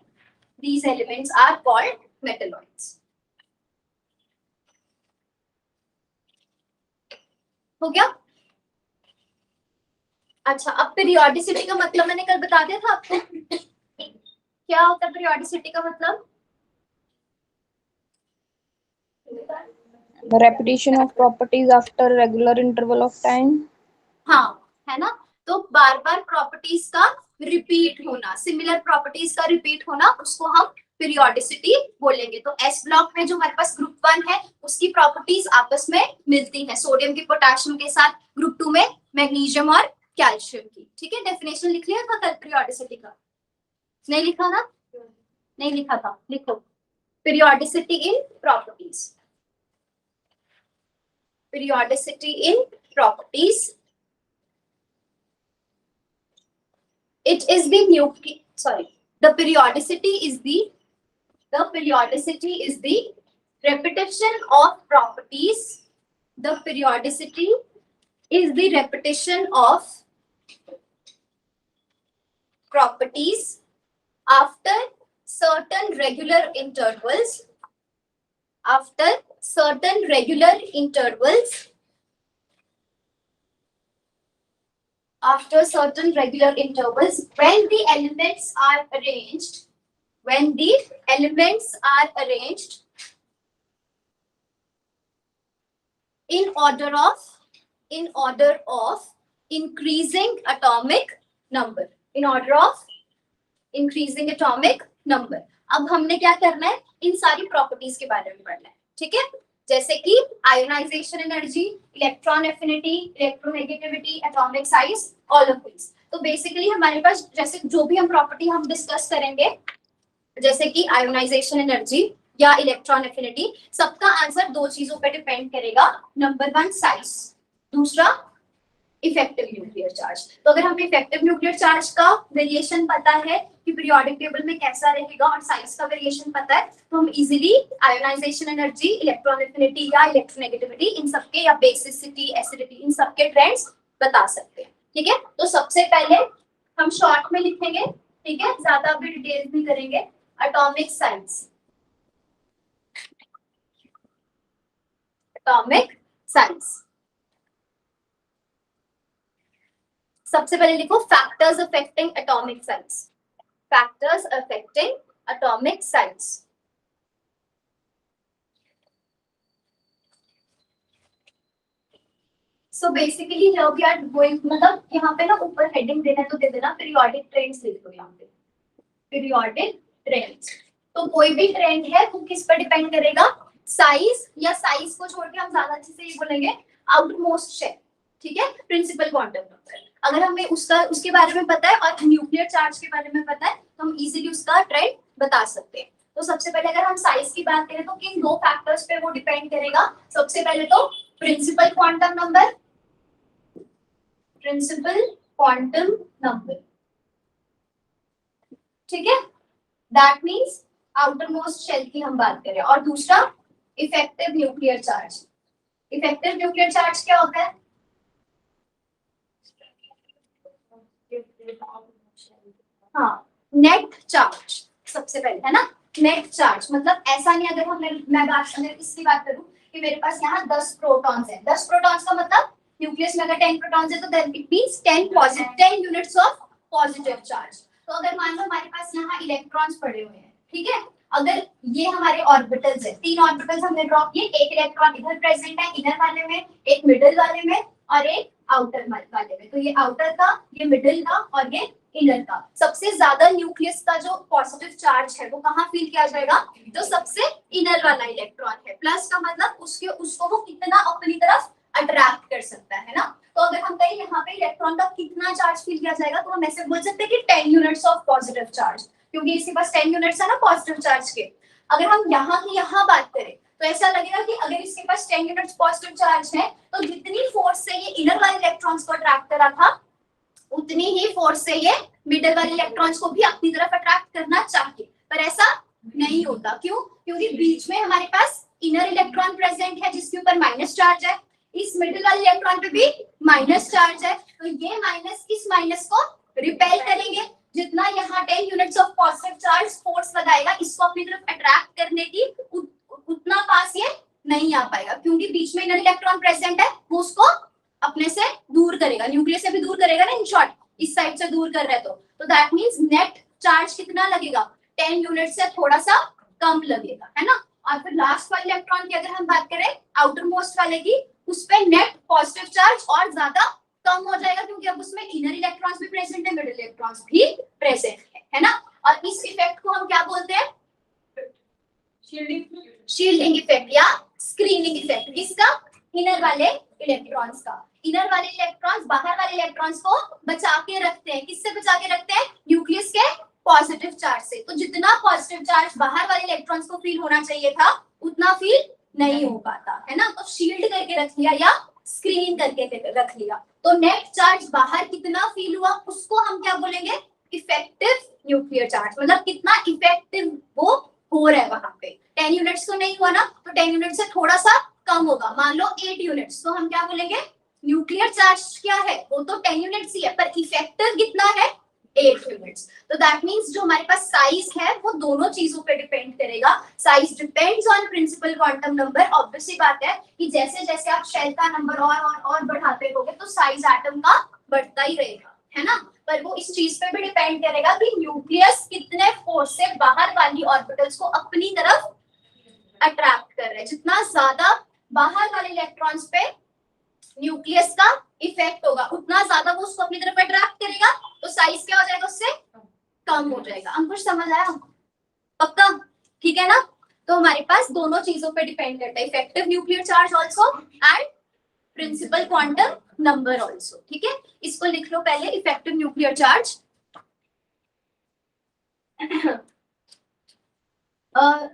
called metalloids. हो गया? अच्छा, अब periodicity का मतलब मैंने कल बता दिया था आपको। क्या होता है पीरियोडिसिटी का मतलब? The repetition of properties after regular interval of time. हाँ, है ना? तो बार बार प्रॉपर्टीज का रिपीट होना, सिमिलर प्रॉपर्टीज का रिपीट होना, उसको हम पीरियोडिसिटी बोलेंगे। तो एस ब्लॉक में जो हमारे पास ग्रुप 1 है उसकी प्रॉपर्टीज आपस में मिलती हैं, सोडियम की पोटेशियम के साथ, ग्रुप 2 में मैग्नीशियम और कैल्शियम की। ठीक है, डेफिनेशन लिख लिया था कल पीरियोडिसिटी का? नहीं लिखा ना? नहीं लिखा था, लिखो। Periodicity in properties, periodicity in properties, it is the the periodicity is the repetition of properties. The periodicity is the repetition of properties after certain regular intervals, after certain regular intervals, after certain regular intervals, when the elements are arranged, when the elements are arranged in order of increasing atomic number, in order of increasing atomic number। अब हमने क्या करना है, इन सारी properties के बारे में पढ़ना है। ठीक है, जैसे कि ionisation energy, electron affinity, electronegativity, atomic size, all of this. तो बेसिकली हमारे पास जैसे जो भी हम प्रॉपर्टी हम डिस्कस करेंगे, जैसे कि आयोनाइजेशन एनर्जी या इलेक्ट्रॉन एफिनिटी, सबका आंसर दो चीजों पे डिपेंड करेगा। नंबर 1 साइज, दूसरा इफेक्टिव न्यूक्लियर चार्ज। तो अगर हमें इफेक्टिव न्यूक्लियर चार्ज का वेरिएशन पता है कि पीरियोडिक टेबल में कैसा रहेगा और साइज का वेरिएशन पता है, तो हम easily ionisation energy, electron affinity या इलेक्ट्रोनेगेटिविटी, इन सबके या बेसिसिटी, एसिडिटी, इन सबके ट्रेंड्स बता सकते हैं। ठीक है, तो सबसे पहले हम शॉर्ट में लिखेंगे, ठीक है, ज्यादा भी डिटेल्स नहीं करेंगे। Atomic size, atomic size. सबसे पहले लिखो factors affecting atomic size, factors affecting atomic size. So basically here we are going, मतलब यहाँ पे ना ऊपर हेडिंग देना है तो दे देना पीरियोडिक ट्रेंड्स लिख दो यहाँ पे, पीरियोडिक ट्रेंड्स। तो कोई भी ट्रेंड है वो किस पर डिपेंड करेगा, साइज, या साइज को छोड़ के हम ज्यादा अच्छे से ये बोलेंगे आउटमोस्ट शेल। ठीक है, प्रिंसिपल क्वांटम नंबर। अगर हमें उसके बारे में पता है और न्यूक्लियर चार्ज के बारे में पता है तो हम इजीली उसका ट्रेंड बता सकते हैं। तो सबसे पहले अगर हम साइज की बात करें तो किन दो फैक्टर्स पे वो डिपेंड करेगा। सबसे पहले तो principal quantum number, principal quantum number. ठीक है, that means outer most shell की हम बात करें। और दूसरा effective nuclear charge. Effective nuclear charge क्या होता है, हाँ, नेट चार्ज सबसे पहले, है ना। नेट चार्ज मतलब ऐसा नहीं, अगर मैं इसकी बात करूं कि मेरे पास यहाँ 10 प्रोटॉन्स हैं, 10 प्रोटॉन्स का मतलब न्यूक्लियस में अगर 10 प्रोटॉन्स है तो then it means 10 units of positive charge. तो अगर मान लो हमारे पास यहाँ इलेक्ट्रॉन्स पड़े हुए हैं, ठीक है, अगर ये हमारे ऑर्बिटल्स है, 3 ऑर्बिटल्स हमने ड्रॉ किए, एक इलेक्ट्रॉन इधर प्रेजेंट है इनर वाले में, एक मिडिल वाले में और एक आउटर वाले में। तो ये आउटर का, ये मिडिल का और ये इनर का। सबसे ज्यादा न्यूक्लियस का जो पॉजिटिव चार्ज है वो कहाँ फील किया जाएगा, जो सबसे इनर वाला इलेक्ट्रॉन है। प्लस का मतलब उसको वो कितना अपनी तरफ अट्रैक्ट कर सकता है ना। तो अगर हम कहें यहाँ पे इलेक्ट्रॉन का कितना चार्ज फील किया जाएगा, तो हम ऐसे बोल सकते हैं कि 10 यूनिट्स ऑफ पॉजिटिव चार्ज, क्योंकि इसके पास 10 यूनिट्स है ना पॉजिटिव चार्ज के। अगर हम यहाँ की यहाँ बात करें तो ऐसा लगेगा कि अगर इसके पास 10 यूनिट्स पॉजिटिव चार्ज है तो जितनी फोर्स से ये इनर वाले इलेक्ट्रॉन्स को अट्रैक्ट करा था उतनी ही फोर्स से ये मिडिल वाले इलेक्ट्रॉन्स को भी अपनी तरफ अट्रैक्ट करना चाहिए, पर ऐसा नहीं होता। क्यों? क्योंकि बीच में हमारे पास इनर इलेक्ट्रॉन प्रेजेंट है जिसके ऊपर माइनस चार्ज है, इस मिडिल वाले इलेक्ट्रॉन पे भी माइनस चार्ज है, तो ये माइनस इस माइनस को रिपेल करेंगे, जितना यहाँ 10 units of positive charge force लगाएगा इसको अपनी तरफ अट्रैक्ट करने की, उतना पास ये नहीं आ पाएगा, क्योंकि बीच में इनर इलेक्ट्रॉन प्रेजेंट है, वो उसको अपने से दूर करेगा, न्यूक्लियस से भी दूर करेगा ना, इन शॉर्ट इस साइड से दूर कर रहे हैं तो दैट मींस नेट चार्ज कितना लगेगा, 10 यूनिट से थोड़ा सा कम लगेगा, है ना। और फिर लास्ट वाले इलेक्ट्रॉन की अगर हम बात करें आउटर मोस्ट वाले की, उस पे नेट पॉजिटिव चार्ज और ज्यादा कम हो जाएगा, क्योंकि अब उसमें इनर इलेक्ट्रॉन्स भी प्रेजेंट है, मिडिल इलेक्ट्रॉन्स भी प्रेजेंट है ना। और इस इफेक्ट को हम क्या बोलते हैं, शील्डिंग इफेक्ट या स्क्रीनिंग इफेक्ट। किसका, इनर वाले इलेक्ट्रॉन्स का। इनर वाले इलेक्ट्रॉन्स बाहर वाले इलेक्ट्रॉन्स को बचा के रखते हैं, किससे बचा के रखते हैं, न्यूक्लियस के पॉजिटिव चार्ज से। तो जितना पॉजिटिव चार्ज बाहर वाले इलेक्ट्रॉन्स को फील होना चाहिए था उतना फील नहीं हो पाता, है ना। तो शील्ड करके रख लिया या स्क्रीन करके रख लिया। तो नेट चार्ज बाहर कितना फील हुआ उसको हम क्या बोलेंगे, इफेक्टिव न्यूक्लियर चार्ज, मतलब कितना इफेक्टिव वो हो रहा है वहां पे। 10 यूनिट्स तो नहीं हुआ ना, तो 10 यूनिट से थोड़ा सा कम होगा, मान लो 8 यूनिट्स, तो हम क्या बोलेंगे, न्यूक्लियर चार्ज क्या है, वो तो 10 यूनिट्स ही है, पर इफेक्टिव कितना है, 8 यूनिट्स। तो दैट मींस जो हमारे पास साइज है वो दोनों चीजों पे डिपेंड करेगा। Size depends on principal quantum number. Obviously बात है कि जैसे जैसे आप शेल का नंबर और बढ़ाते रहोगे तो साइज एटम का बढ़ता ही रहेगा, है ना। पर वो इस चीज पे भी डिपेंड करेगा कि न्यूक्लियस कितने फोर्स से बाहर वाली ऑर्बिटल्स को अपनी तरफ अट्रैक्ट कर रहे हैं। जितना ज्यादा बाहर वाले इलेक्ट्रॉन्स पे न्यूक्लियस का इफेक्ट होगा उतना ज्यादा वो उसको अपनी तरफ अट्रैक्ट करेगा, तो साइज क्या हो जाएगा, उससे कम हो जाएगा। अंकुश समझ आया, पक्का, ठीक है ना। तो हमारे पास दोनों चीजों पे डिपेंड करता है, effective nuclear charge also and principal quantum number also, ठीक है। इसको लिख लो पहले, इफेक्टिव न्यूक्लियर चार्ज।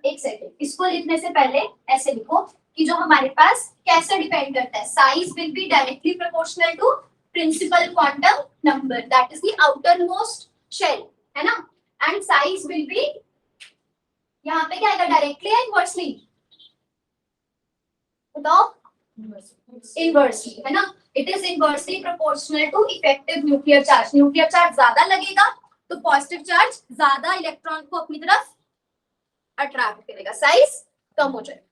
एक सेकंड, इसको लिखने से पहले ऐसे लिखो कि जो हमारे पास कैसे डिपेंड करता है, size will be directly proportional to principal quantum number, that is the outer most shell, है ना। एंड साइज विल बी, यहाँ पे क्या आएगा, डायरेक्टली या इनवर्सली, बताओ, इनवर्सली, है ना। It is inversely proportional to effective nuclear charge. Nuclear charge ज्यादा लगेगा तो पॉजिटिव चार्ज ज्यादा इलेक्ट्रॉन को अपनी तरफ अट्रैक्ट करेगा, साइज कम हो जाएगा।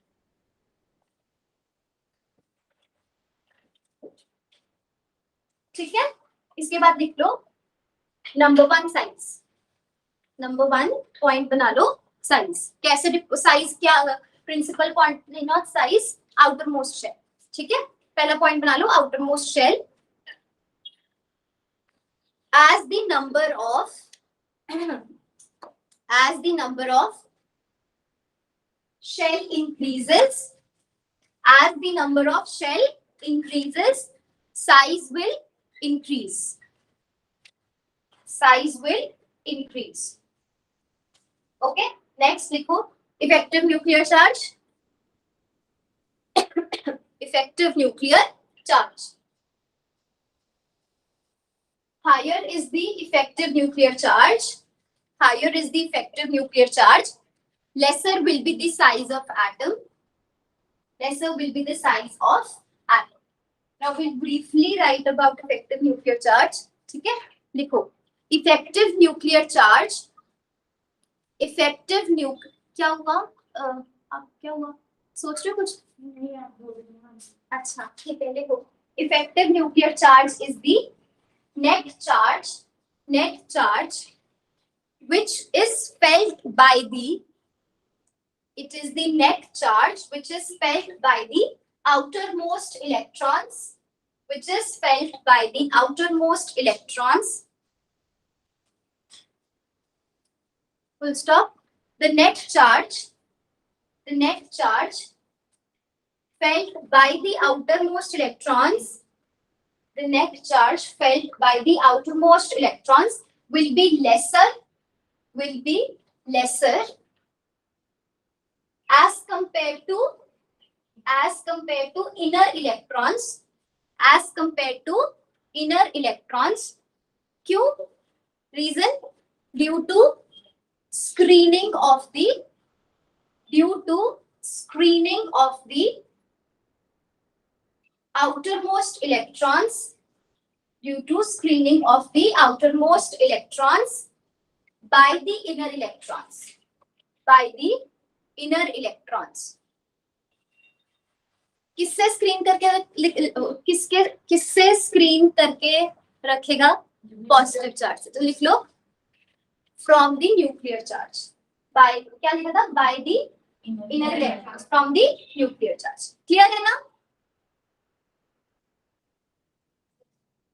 ठीक है, इसके बाद लिख लो नंबर 1 साइज। नंबर 1 पॉइंट बना लो, साइज कैसे, साइज क्या, principal quantity not size, outer most shell, ठीक है। पहला पॉइंट बना लो, outer most shell, as the number of shell increases, as the number of shell increases, size will increase, size will increase, okay। next लिखो effective nuclear charge, effective nuclear charge, higher is the effective nuclear charge, higher is the effective nuclear charge, lesser will be the size of atom, lesser will be the size of atom. Now we'll briefly write about effective nuclear charge, ठीक है। लिखो effective nuclear charge, effective क्या हुआ, आप क्या हुआ, सोच रहे हो कुछ, अच्छा ठीक है, लिखो effective nuclear charge is the net charge which is felt by the, it is the net charge which is felt by the outermost electrons, which is felt by the outermost electrons, full stop. The net charge felt by the outermost electrons, the net charge felt by the outermost electrons will be lesser as compared to inner electrons, as compared to inner electrons. क्यों, reason, due to screening of the outermost electrons, due to screening of the outermost electrons, by the inner electrons. By the inner electrons. किससे screen करके किससे screen करके रखेगा? Positive charge से. तो लिख लो from the nuclear charge. By क्या लिखा था? By the inner electrons from the nuclear charge. Clear है ना?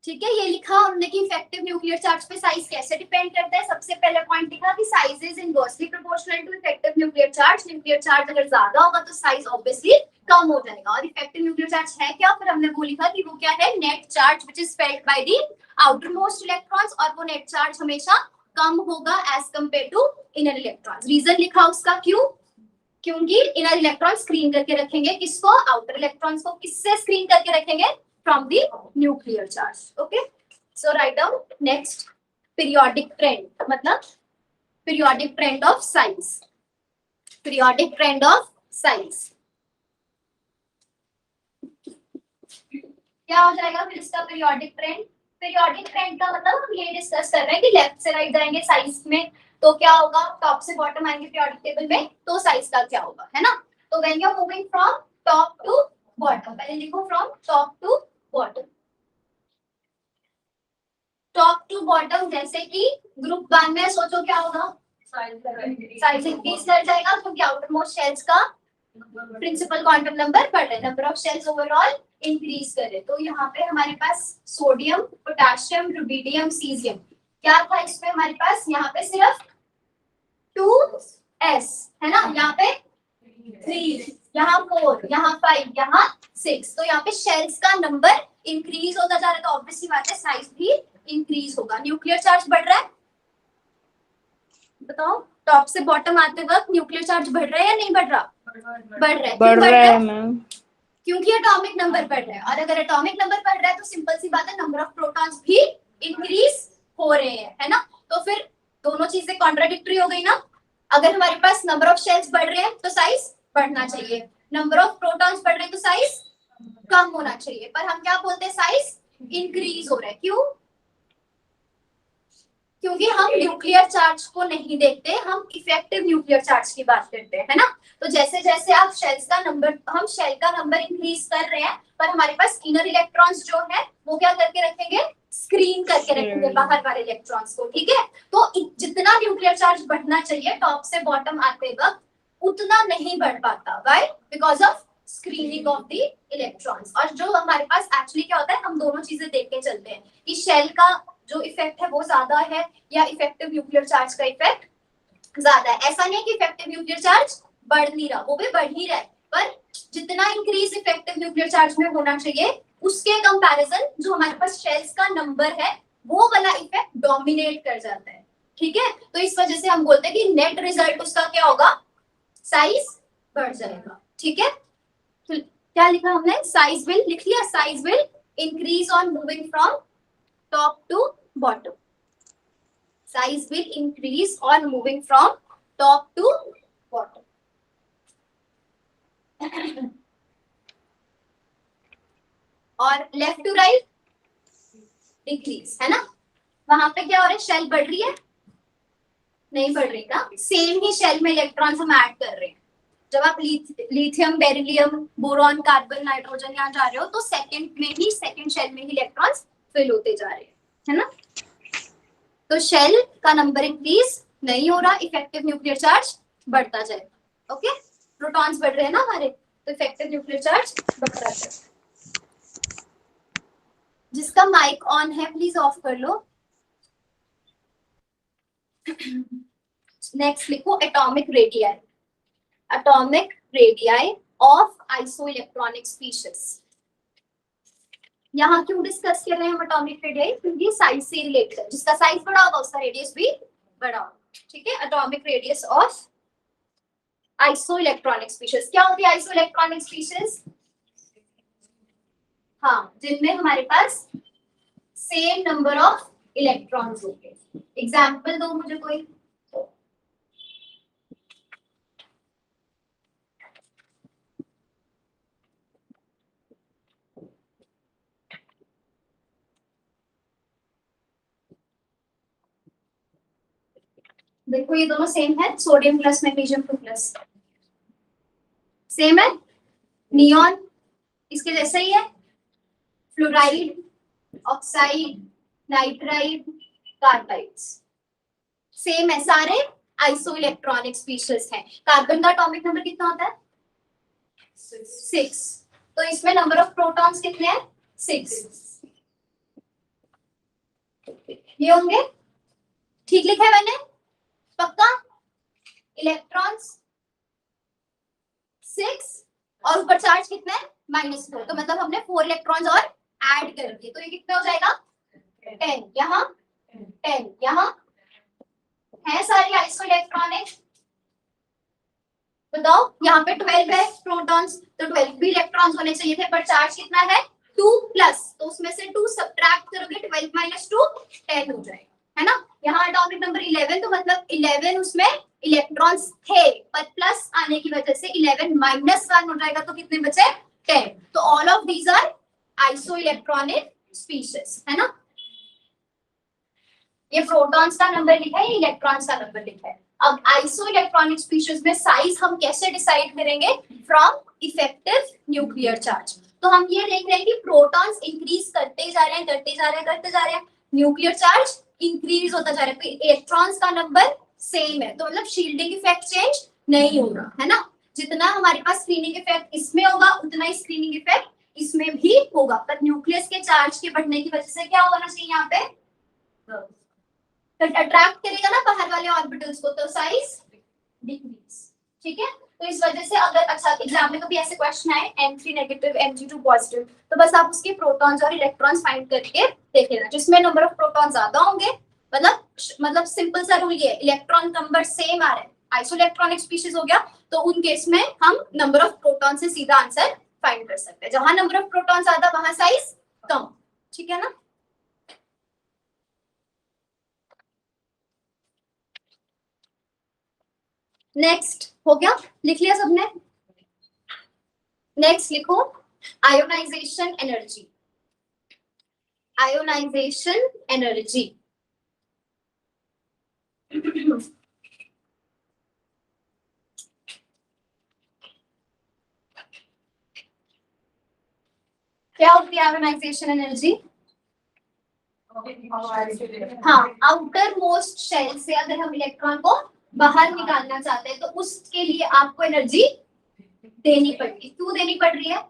ठीक है, ये लिखा हमने कि इफेक्टिव न्यूक्लियर चार्ज पे साइज कैसे डिपेंड करता है. सबसे पहले पॉइंट लिखा कि size is inversely proportional to effective nuclear charge. Nuclear charge अगर ज्यादा होगा तो साइज ऑब्वियसली कम हो जाएगा. और इफेक्टिव न्यूक्लियर चार्ज है क्या? फिर हमने वो लिखा कि वो क्या है? Net charge which is felt by the outermost electrons. और वो नेट चार्ज हमेशा कम होगा as compare to inner electrons. Reason लिखा उसका क्यों? क्योंकि इनर इलेक्ट्रॉन स्क्रीन करके रखेंगे किसको? आउटर इलेक्ट्रॉन्स को. किससे स्क्रीन करके रखेंगे? From the nuclear charge. Okay, so write down next periodic trend. मतलब periodic trend of size. Periodic trend of size. क्या हो जाएगा फिर इसका periodic trend? Periodic trend का मतलब हम ये डिस्कस कर रहे हैं कि लेफ्ट से राइट जाएंगे साइज में तो क्या होगा? टॉप से बॉटम आएंगे periodic टेबल में तो साइज का क्या होगा, है ना? तो when you are moving from top to bottom, पहले लिखो from top to bottom. Top to bottom जैसे कि ग्रुप 1 में सोचो क्या होगा? साइज इंक्रीज कर जाएगा क्योंकि आउटर मोस्ट शेल्स का प्रिंसिपल क्वांटम नंबर बढ़ रहा है. Number of shells overall increase कर रहे. तो यहाँ पे हमारे पास सोडियम, पोटेशियम, रुबिडियम, सीजियम क्या था इसमें हमारे पास? यहाँ पे सिर्फ 2s है ना. यहाँ पे 3, यहाँ 4, यहाँ 5, यहाँ 6. तो यहाँ पे शेल्स का नंबर इंक्रीज होता जा रहा है तो ऑब्वियसली बात है साइज भी इंक्रीज होगा. न्यूक्लियर चार्ज बढ़ रहा है. बताओ टॉप से बॉटम आते वक्त न्यूक्लियर चार्ज बढ़ रहा है या नहीं बढ़ रहा? बढ़ रहा है. बढ़ रहा है मैम. क्योंकि एटॉमिक नंबर बढ़ रहा है. और अगर एटॉमिक नंबर बढ़ रहा है तो सिंपल सी बात है नंबर ऑफ प्रोटॉन्स भी इंक्रीज हो रहे हैं, है ना. तो फिर दोनों चीजें कॉन्ट्राडिक्टरी हो गई ना. अगर हमारे पास नंबर ऑफ शेल्स बढ़ रहे हैं तो साइज बढ़ना चाहिए. नंबर ऑफ प्रोटॉन्स बढ़ रहे हैं तो साइज कम होना चाहिए. पर हम क्या बोलते हैं? साइज इंक्रीज हो रहा है. क्यों? क्योंकि हम न्यूक्लियर चार्ज को नहीं देखते, हम इफेक्टिव न्यूक्लियर चार्ज की बात करते हैं, है ना. तो जैसे जैसे आप शेल्स का नंबर, हम शेल का नंबर इंक्रीज कर रहे हैं पर हमारे पास इनर इलेक्ट्रॉन्स जो है वो क्या करके रखेंगे? स्क्रीन करके रखेंगे बाहर वाले इलेक्ट्रॉन्स को. ठीक है, तो जितना न्यूक्लियर चार्ज बढ़ना चाहिए टॉप से बॉटम आते वक्त उतना नहीं बढ़ पाता. Why? Because of screening of the electrons. और जो हमारे पास एक्चुअली क्या होता है, हम दोनों चीजें देख के चलते हैं कि शेल का जो इफेक्ट है वो ज्यादा है या इफेक्टिव न्यूक्लियर चार्ज का इफेक्ट ज्यादा है. ऐसा नहीं है कि इफेक्टिव न्यूक्लियर चार्ज बढ़ नहीं रहा, वो भी बढ़ ही रहा है. पर जितना इंक्रीज इफेक्टिव न्यूक्लियर चार्ज में होना चाहिए उसके कंपैरिजन जो हमारे पास शेल्स का नंबर है वो वाला इफेक्ट डोमिनेट कर जाता है. ठीक है, तो इस वजह से हम बोलते हैं कि नेट रिजल्ट उसका क्या होगा? साइज बढ़ जाएगा. ठीक है, तो क्या लिखा हमने? साइज विल लिख लिया. Size will increase on moving from top to bottom. Size will increase on moving from top to bottom. और लेफ्ट टू राइट डिक्रीज, है ना. वहां पे क्या हो रहा है? शेल बढ़ रही है? नहीं बढ़ रही ना. सेम ही शेल में इलेक्ट्रॉन्स हम ऐड कर रहे हैं. जब आप lithium, beryllium, boron, carbon, nitrogen यहाँ जा रहे हो तो सेकंड में ही, सेकंड शेल में ही इलेक्ट्रॉन्स फिल होते जा रहे हैं, है ना. तो शेल का नंबर इंक्रीज नहीं हो रहा, इफेक्टिव न्यूक्लियर चार्ज बढ़ता जाएगा. ओके, प्रोटॉन्स बढ़ रहे हैं ना हमारे तो इफेक्टिव न्यूक्लियर चार्ज बढ़ता जाएगा. जिसका माइक ऑन है प्लीज ऑफ कर लो. नेक्स्ट लिखो atomic radii. Atomic radii of isoelectronic species. यहाँ क्यों डिस्कस कर रहे हैं हम एटॉमिक रेडियाई? क्योंकि साइज से रिलेटेड है. जिसका साइज बड़ा होगा उसका रेडियस भी बड़ा होगा. ठीक है, atomic radius of isoelectronic species. क्या होती है आइसोइलेक्ट्रॉनिक स्पीशीज? हाँ, जिनमें हमारे पास सेम नंबर ऑफ इलेक्ट्रॉन्स होंगे. एग्जाम्पल दो मुझे कोई. देखो ये दोनों सेम है, sodium plus magnesium 2 plus same है। नियॉन इसके जैसा ही है, fluoride, oxide, nitride, carbides same है, सारे आइसो इलेक्ट्रॉनिक स्पीशीज हैं। कार्बन का एटॉमिक नंबर कितना होता है? 6। तो इसमें नंबर ऑफ प्रोटॉन्स कितने हैं? 6। ये होंगे, ठीक लिखा है मैंने? पक्का? इलेक्ट्रॉन्स 6 और ऊपर चार्ज कितना है? -4। तो मतलब हमने 4 इलेक्ट्रॉन्स और ऐड कर दिए, तो ये कितना हो जाएगा? 10 यहाँ, 10 यहाँ है, सारी आइसो इलेक्ट्रॉनिक। बताओ यहाँ पे 12 है प्रोटॉन्स, तो 12 भी इलेक्ट्रॉन्स होने चाहिए थे, पर चार्ज कितना है? 2 प्लस, तो उसमें से 2 सब्ट्रैक्ट करोगे, 12 माइनस 2 10 हो जाएगा, है ना। यहाँ एटॉमिक नंबर 11, तो मतलब 11 उसमें इलेक्ट्रॉन्स थे, पर प्लस आने की वजह से 11 माइनस 1 हो जाएगा, तो कितने बचे? 10। तो all of these are isoelectronic species, है ना। ये प्रोटॉन्स का नंबर लिखा है, ये इलेक्ट्रॉन्स का नंबर लिखा है। अब आइसो इलेक्ट्रॉनिक स्पीशीज में साइज हम कैसे डिसाइड करेंगे? From effective nuclear charge. तो हम ये देख रहे हैं कि प्रोटॉन्स इंक्रीज करते जा रहे हैं, करते जा रहे हैं, करते जा रहे हैं, न्यूक्लियर चार्ज इंक्रीज होता जा रहा है, इलेक्ट्रॉन्स का नंबर सेम है, तो मतलब शील्डिंग इफेक्ट चेंज नहीं हो रहा, है ना। जितना हमारे पास स्क्रीनिंग इफेक्ट इसमें होगा, उतना ही स्क्रीनिंग इफेक्ट इसमें भी होगा, पर न्यूक्लियस के चार्ज के बढ़ने की वजह से क्या होना चाहिए यहाँ पे? अट्रैक्ट करेगा ना बाहर वाले ऑर्बिटल्स को, तो साइज डिक्रीज, ठीक है। तो इस वजह से अगर अच्छा एग्जाम में कभी ऐसे क्वेश्चन आए N3 नेगेटिव Mg2 पॉजिटिव, तो बस आप उसके प्रोटॉन्स और इलेक्ट्रॉन्स फाइंड करके देख लेना, जिसमें नंबर ऑफ प्रोटॉन ज्यादा होंगे, मतलब सिंपल सा रूल ये है, इलेक्ट्रॉन नंबर सेम आ रहा है, आइसो इलेक्ट्रॉनिक स्पीशीज हो गया, तो उन केस में हम नंबर ऑफ प्रोटॉन से सीधा आंसर फाइंड कर सकते हैं। जहां नंबर ऑफ प्रोटॉन ज्यादा वहां साइज कम, ठीक है ना। नेक्स्ट हो गया, लिख लिया सबने? नेक्स्ट लिखो आयोनाइजेशन एनर्जी। आयोनाइजेशन एनर्जी क्या होती है आयोनाइजेशन एनर्जी? हाँ, आउटर मोस्ट शेल से अगर हम इलेक्ट्रॉन को बाहर निकालना चाहते हैं, तो उसके लिए आपको एनर्जी देनी पड़ेगी। क्यों देनी पड़ रही है?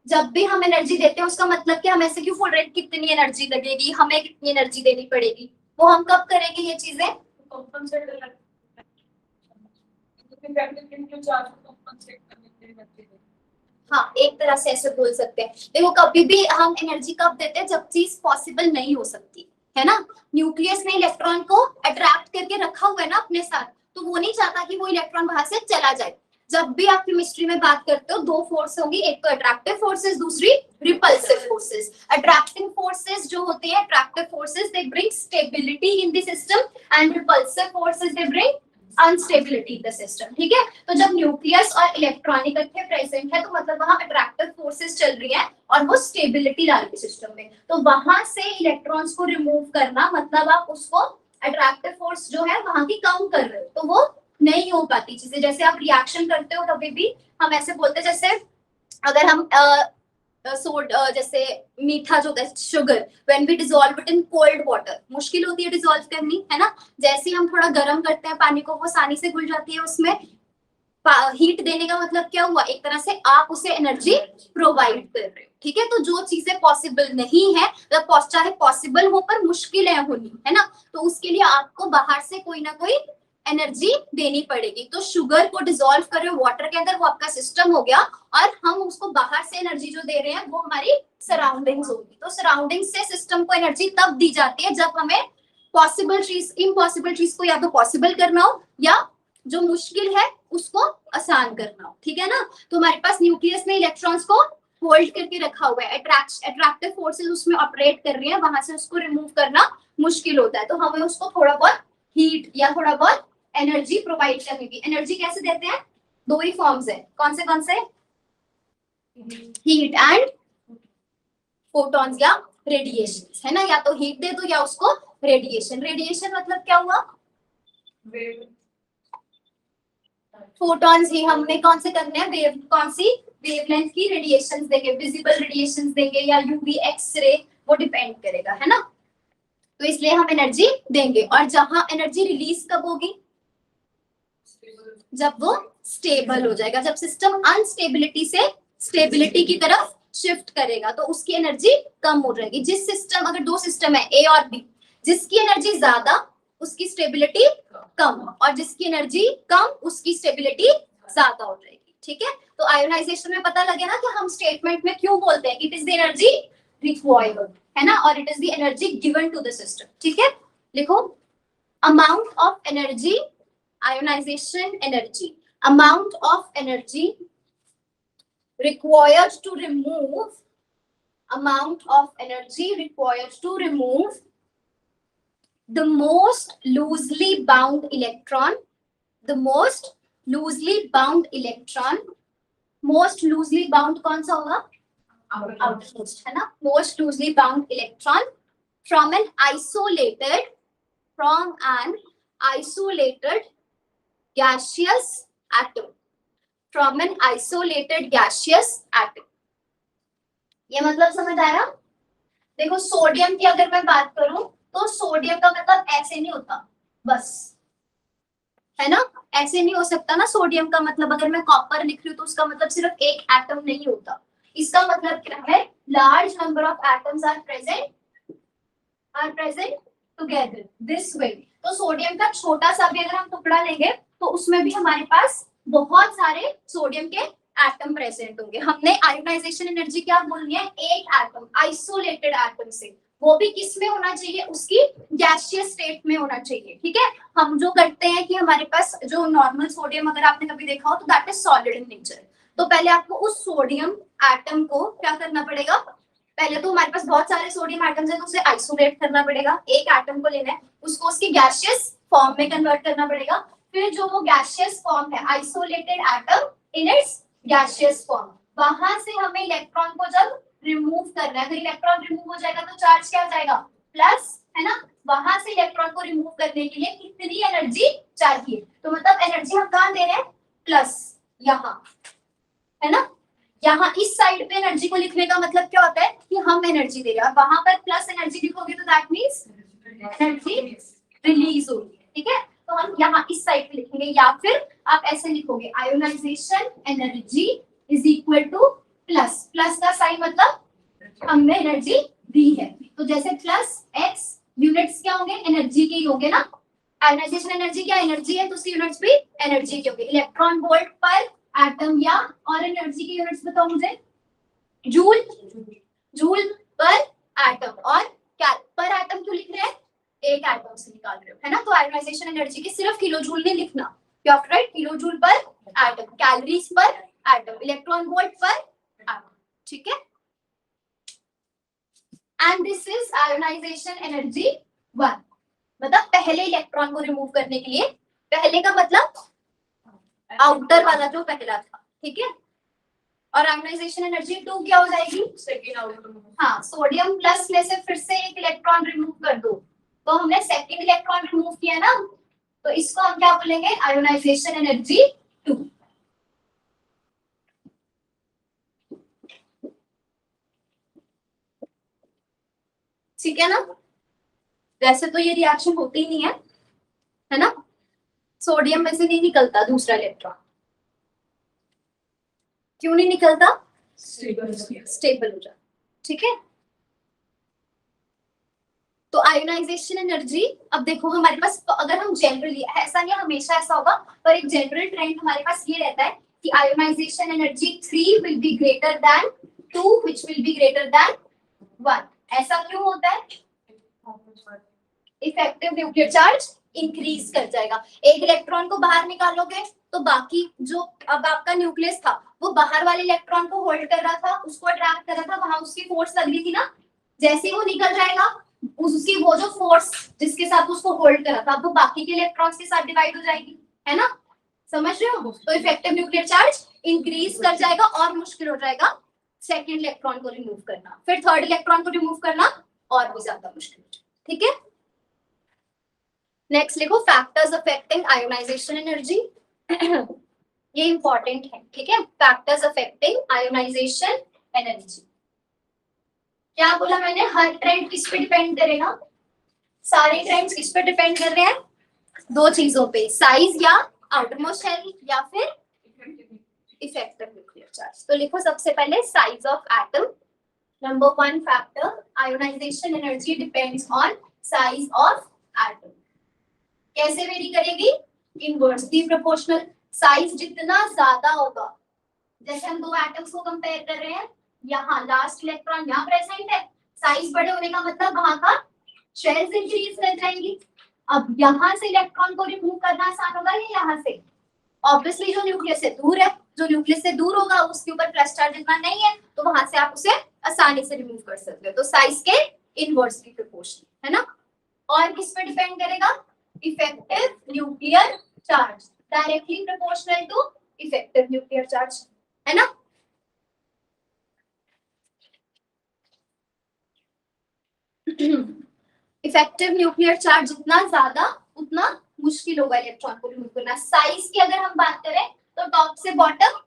जब भी हम एनर्जी देते हैं, उसका मतलब कि हम ऐसे क्यों बोल रहे हैं कितनी एनर्जी लगेगी, हमें कितनी एनर्जी देनी पड़ेगी, वो हम कब करेंगे ये चीजें? हाँ, एक तरह से ऐसे बोल सकते हैं। देखो कभी भी हम एनर्जी कब देते हैं? जब चीज पॉसिबल नहीं हो सकती, है ना। न्यूक्लियस ने इलेक्ट्रॉन को अट्रैक्ट करके रखा हुआ है ना अपने साथ, तो वो नहीं चाहता कि वो इलेक्ट्रॉन बाहर से चला जाए। जब भी आप केमिस्ट्री में बात करते हो, 2 फोर्स होंगी, एक तो अट्रैक्टिव फोर्सेस, दूसरी रिपल्सिव फोर्सेस। अट्रैक्टिव फोर्सेस जो होते हैं, attractive forces they bring stability in the system and repulsive forces they bring instability in the system, ठीक है। तो जब न्यूक्लियस और इलेक्ट्रॉन इकट्ठे प्रेजेंट है, तो मतलब वहां अट्रैक्टिव फोर्सेस चल रही है और वो स्टेबिलिटी ला रही है सिस्टम में। तो वहां से इलेक्ट्रॉन्स को रिमूव करना, मतलब आप उसको अट्रैक्टिव फोर्स जो है वहां की कम कर रहे हो, तो वो नहीं हो पाती चीजें। जैसे आप रिएक्शन करते हो, तभी भी हम ऐसे बोलते हैं, जैसे अगर हम जैसे मीठा जो होता है sugar, when we dissolve it in cold water, मुश्किल होती है डिसॉल्व करनी, है ना। जैसे हम थोड़ा गर्म करते हैं पानी को, वो आसानी से घुल जाती है। उसमें हीट देने का मतलब क्या हुआ? एक तरह से आप उसे एनर्जी प्रोवाइड कर रहे हो, ठीक है। तो जो चीजें पॉसिबल नहीं है, मतलब चाहे पॉसिबल हो पर मुश्किल है होनी, है ना, तो उसके लिए आपको बाहर से कोई ना कोई एनर्जी देनी पड़ेगी। तो शुगर को डिसॉल्व कर रहे हो वाटर के अंदर, वो आपका सिस्टम हो गया, और हम उसको बाहर से एनर्जी जो दे रहे हैं वो हमारी सराउंडिंग्स होगी। तो सराउंडिंग्स से सिस्टम को एनर्जी तब दी जाती है जब हमें पॉसिबल चीज, इम्पॉसिबल चीज को या तो पॉसिबल करना हो, या जो मुश्किल है उसको आसान करना हो, ठीक है ना। तो हमारे पास न्यूक्लियस ने इलेक्ट्रॉन्स को होल्ड करके रखा हुआ है, अट्रैक्टिव फोर्सेस उसमें ऑपरेट कर रही है, वहां से उसको रिमूव करना मुश्किल होता है। तो हमें उसको थोड़ा बहुत हीट या थोड़ा बहुत एनर्जी प्रोवाइड करनी थी। एनर्जी कैसे देते हैं? 2 ही फॉर्म्स है, कौन से? हीट एंड फोटॉन्स या रेडिएशन, है ना। या तो हीट दे दो या उसको रेडिएशन। रेडिएशन मतलब क्या हुआ? वेव फोटॉन्स ही हमने कौन से करने हैं, वेव कौन सी वेवलेंथ की रेडिएशंस देंगे, विजिबल रेडिएशंस देंगे या यूवी एक्सरे, वो डिपेंड करेगा, है ना। तो इसलिए हम एनर्जी देंगे। और जहां एनर्जी रिलीज कब होगी, जब वो स्टेबल हो जाएगा, जब सिस्टम अनस्टेबिलिटी से स्टेबिलिटी की तरफ शिफ्ट करेगा तो उसकी एनर्जी कम हो जाएगी। जिस सिस्टम, अगर दो सिस्टम है ए और बी, जिसकी एनर्जी ज्यादा उसकी स्टेबिलिटी कम, और जिसकी एनर्जी कम उसकी स्टेबिलिटी ज्यादा हो जाएगी, ठीक है। तो आयोनाइजेशन में पता लगे ना कि हम स्टेटमेंट में क्यों बोलते हैं कि it is the energy required, है ना, और it is the energy given to the system, ठीक है। लिखो amount of energy, ionisation energy, amount of energy required to remove, amount of energy required to remove the most loosely bound electron, the most loosely bound electron, most loosely bound कौन सा होगा, outermost, है ना, most loosely bound electron from an isolated gaseous atom, from an isolated gaseous atom। ये मतलब समझ आया। देखो सोडियम की अगर मैं बात करूं तो सोडियम का मतलब ऐसे नहीं होता बस, है ना, ऐसे नहीं हो सकता ना। सोडियम का मतलब अगर मैं कॉपर लिख रही हूँ तो उसका मतलब सिर्फ एक एटम नहीं होता, इसका मतलब क्या है, large number of atoms are present together this way. तो सोडियम का छोटा सा भी अगर हम टुकड़ा लेंगे तो उसमें भी हमारे पास बहुत सारे सोडियम के एटम प्रेजेंट होंगे। हमने आयोनाइजेशन एनर्जी क्या बोलनी है, एक एटम, आइसोलेटेड एटम से, वो भी किस में होना चाहिए, उसकी गैसियस स्टेट में होना चाहिए, ठीक है। हम जो करते हैं कि हमारे पास जो नॉर्मल सोडियम अगर आपने कभी देखा हो तो that is solid in nature. तो पहले आपको उस सोडियम एटम को क्या करना पड़ेगा, पहले तो हमारे पास बहुत सारे सोडियम एटम्स हैं तो उसे आइसोलेट करना पड़ेगा, एक एटम को लेना है, उसको उसकी गैसियस फॉर्म में कन्वर्ट करना पड़ेगा। फिर जो वो गैसियस फॉर्म है, isolated atom in its gaseous form, वहां से हमें इलेक्ट्रॉन को जब रिमूव करना है, अगर इलेक्ट्रॉन रिमूव हो जाएगा तो चार्ज क्या हो जाएगा, प्लस, है ना। वहां से इलेक्ट्रॉन को रिमूव करने के लिए कितनी एनर्जी चाहिए, तो मतलब एनर्जी हम कहां दे रहे हैं, प्लस, यहाँ, है ना। यहाँ इस साइड पे एनर्जी को लिखने का मतलब क्या होता है कि हम एनर्जी दे रहे हैं, और वहां पर प्लस एनर्जी लिखोगे तो दैट मींस एनर्जी रिलीज होगी, ठीक है। तो हम यहाँ इस साइड पे लिखेंगे, या फिर आप ऐसे लिखोगे, ionisation energy is equal to plus, plus का साइन मतलब हमने एनर्जी दी है, तो जैसे प्लस एक्स, यूनिट्स क्या होंगे, एनर्जी के ही होंगे ना। आयोनाइजेशन एनर्जी क्या एनर्जी है तो उसकी यूनिट्स भी एनर्जी के होंगे, इलेक्ट्रॉन वोल्ट पर एटम, या और एनर्जी की यूनिट्स बताओ मुझे, जूल, जूल पर एटम, और क्या पर एटम क्यों लिख रहे हैं, एक एटम से निकाल रहे हो, है ना। तो आयोनाइजेशन एनर्जी की सिर्फ किलो जूल नहीं लिखना, you have to write kilo joule per atom, calories per atom, electron volt per atom, ठीक है। And this is ionisation energy 1, मतलब पहले इलेक्ट्रॉन को रिमूव करने के लिए, पहले का मतलब आउटर वाला जो पहला था, ठीक है। और आयोनाइजेशन एनर्जी 2 क्या हो जाएगी, सेकंड आउटर, हाँ, सोडियम प्लस में से फिर से एक इलेक्ट्रॉन रिमूव कर दो, तो हमने सेकंड इलेक्ट्रॉन रिमूव किया ना, तो इसको हम क्या बोलेंगे, आयोनाइजेशन एनर्जी 2। ठीक है ना। वैसे तो ये रिएक्शन होती ही नहीं है ना, सोडियम में से नहीं निकलता दूसरा इलेक्ट्रॉन, क्यों नहीं निकलता, स्टेबल हो जाता, ठीक है। तो आयोनाइजेशन एनर्जी, अब देखो हमारे पास, तो अगर हम जनरली, ऐसा नहीं हमेशा ऐसा होगा, पर एक जनरल ट्रेंड हमारे पास ये रहता है कि ionisation energy 3 will be greater than 2 which will be greater than 1। ऐसा क्यों होता है, इफेक्टिव न्यूक्लियर चार्ज इंक्रीज कर जाएगा। एक इलेक्ट्रॉन को बाहर निकालोगे तो बाकी जो अब आपका न्यूक्लियस था वो बाहर वाले इलेक्ट्रॉन को होल्ड कर रहा था, उसको अट्रैक्ट कर रहा था, वहां उसकी फोर्स लग रही थी ना, जैसे ही वो निकल जाएगा उसकी वो जो फोर्स जिसके साथ उसको होल्ड करा था वो बाकी के इलेक्ट्रॉन्स के साथ डिवाइड हो जाएगी, है ना, समझ रहे हो। तो इफेक्टिव न्यूक्लियर चार्ज इंक्रीज कर जाएगा और मुश्किल हो जाएगा सेकंड इलेक्ट्रॉन को रिमूव करना, फिर थर्ड इलेक्ट्रॉन को रिमूव करना और भी ज्यादा मुश्किल हो जाएगा, ठीक है। नेक्स्ट लिखो फैक्टर्स अफेक्टिंग आयोनाइजेशन एनर्जी। ये इंपॉर्टेंट है, ठीक है। Factors affecting ionisation energy. क्या बोला मैंने, हर ट्रेंड किस पे डिपेंड करेगा, सारे ट्रेंड्स किस पे डिपेंड कर रहे हैं, दो चीजों पे, साइज या आउटरमोस्ट शेल या फिर इफेक्टिव न्यूक्लियर चार्ज। तो लिखो सबसे पहले size of atom. Number one factor, ionization energy depends on size of atom. कैसे वेरी करेगी, इनवर्सली प्रोपोर्शनल। साइज जितना ज्यादा होगा, जैसे हम दो एटम्स को कंपेयर कर रहे हैं, यहाँ लास्ट इलेक्ट्रॉन यहाँ प्रेजेंट है, साइज बड़े होने का मतलब वहां का शेल्स इंक्रीज कर जाएंगी। अब यहाँ से इलेक्ट्रॉन को रिमूव करना आसान होगा या यहाँ से, ऑब्वियसली जो न्यूक्लियस से दूर है, जो न्यूक्लियस से दूर होगा उसके ऊपर प्लस चार्ज इतना नहीं है, तो वहां से आप उसे आसानी से रिमूव कर सकते हो। तो साइज के इनवर्सली प्रोपोर्शनल है ना। और किस पे डिपेंड करेगा, effective nuclear charge, directly proportional to effective nuclear charge, है ना। इफेक्टिव न्यूक्लियर चार्ज जितना ज्यादा उतना मुश्किल होगा इलेक्ट्रॉन को रिमूव करना। साइज की अगर हम बात करें तो टॉप से बॉटम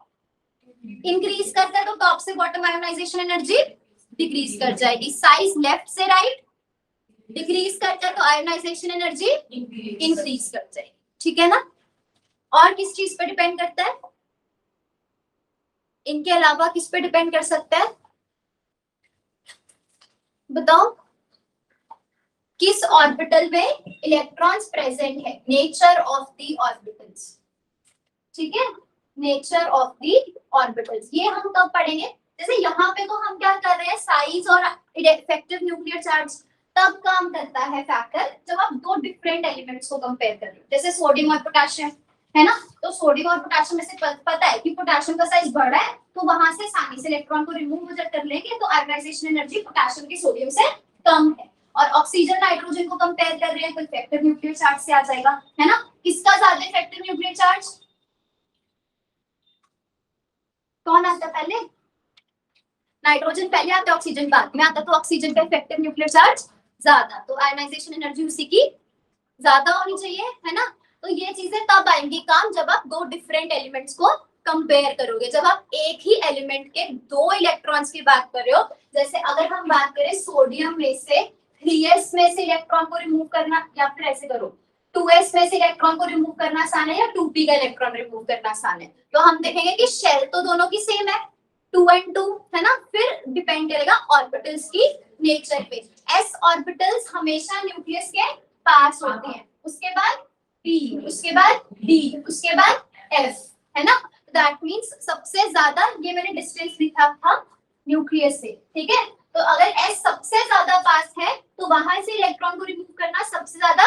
इंक्रीज करता है, तो टॉप से बॉटम आयोनाइजेशन एनर्जी डिक्रीज कर जाएगी। साइज लेफ्ट से राइट डिक्रीज करता है, तो आयोनाइजेशन एनर्जी इंक्रीज कर जाएगी, ठीक है ना। और किस चीज पे डिपेंड करता है, इनके अलावा किस पे डिपेंड कर सकता है, बताओ। किस ऑर्बिटल में इलेक्ट्रॉन्स प्रेजेंट है, नेचर ऑफ द ऑर्बिटल्स, ठीक है, नेचर ऑफ द ऑर्बिटल्स। ये हम कब पढ़ेंगे, जैसे यहाँ पे तो हम क्या कर रहे हैं, साइज और इफेक्टिव न्यूक्लियर चार्ज तब काम करता है फैक्टर जब आप दो डिफरेंट एलिमेंट्स को कंपेयर कर रहे हो, जैसे सोडियम और पोटेशियम, है ना। तो सोडियम और पोटेशियम में से पता है कि पोटेशियम का साइज बड़ा है, तो वहां से आसानी से इलेक्ट्रॉन को रिमूव कर लेंगे, तो आयोनाइजेशन एनर्जी पोटेशियम की सोडियम से कम है। और ऑक्सीजन नाइट्रोजन को कंपेयर कर रहे हैं तो इफेक्टिव न्यूक्लियर चार्ज से आ जाएगा, है ना। किसका ज्यादा इफेक्टिव न्यूक्लियर चार्ज, कौन आता है पहले, नाइट्रोजन पहले आता है, ऑक्सीजन बाद में आता है, तो ऑक्सीजन का इफेक्टिव न्यूक्लियर चार्ज ज्यादा, तो आयोनाइजेशन एनर्जी उसी की ज्यादा होनी चाहिए, है ना। तो ये चीजें तब आएंगी काम जब आप दो डिफरेंट एलिमेंट्स को कंपेयर करोगे। जब आप एक ही एलिमेंट के दो इलेक्ट्रॉन्स की बात कर रहे हो, जैसे अगर हम बात करें सोडियम में से 3s में से इलेक्ट्रॉन को रिमूव करना, या फिर ऐसे करो 2s में से इलेक्ट्रॉन को रिमूव करना आसान है या 2p का इलेक्ट्रॉन रिमूव करना आसान है, तो हम देखेंगे कि शेल तो दोनों की सेम है, 2 and 2, है ना। फिर डिपेंड करेगा ऑर्बिटल्स की नेचर पे। s ऑर्बिटल्स हमेशा न्यूक्लियस के पास होते हैं, उसके बाद p, उसके बाद d, उसके बाद f, है ना। दैट मींस सबसे ज्यादा, ये मैंने डिस्टेंस लिखा था न्यूक्लियस से, ठीक है। तो अगर s सबसे ज्यादा पास है तो वहां से इलेक्ट्रॉन को रिमूव करना सबसे ज्यादा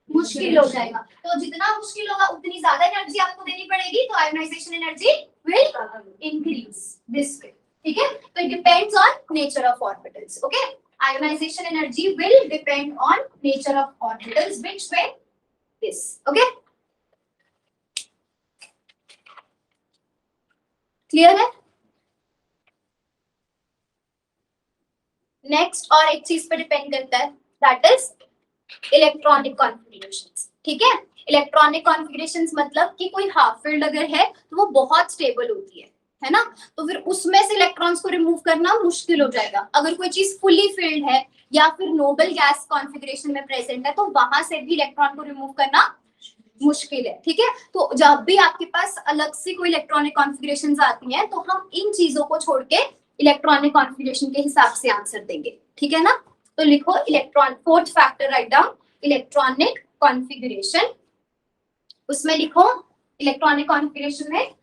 मुश्किल हो जाएगा। तो जितना मुश्किल होगा उतनी ज्यादा एनर्जी आपको देनी पड़ेगी, तो ionization energy will increase this way, ठीक है। तो it depends on nature of orbitals, okay. Ionization energy will depend on nature of orbitals, which way this, okay. Clear है। नेक्स्ट और एक चीज पे डिपेंड करता है, दैट इज इलेक्ट्रॉनिक कॉन्फिगरेशंस, ठीक है। इलेक्ट्रॉनिक कॉन्फिगरेशंस मतलब कि कोई हाफ फील्ड अगर है तो वो बहुत स्टेबल होती है ना, तो फिर उसमें से इलेक्ट्रॉन्स को रिमूव करना मुश्किल हो जाएगा। अगर कोई चीज फुली फील्ड है या फिर नोबल गैस कॉन्फिगरेशन में प्रेजेंट है, तो वहां से भी इलेक्ट्रॉन को रिमूव करना मुश्किल है, ठीक है। तो जब भी आपके पास अलग से कोई इलेक्ट्रॉनिक कॉन्फिगरेशंस आती हैं, तो हम इन चीजों को छोड़ के इलेक्ट्रॉनिक कॉन्फिगरेशन के हिसाब से आंसर देंगे, ठीक है ना। तो लिखो electron, fourth factor write down electronic configuration. उसमें लिखो इलेक्ट्रॉनिक कॉन्फिगरेशन में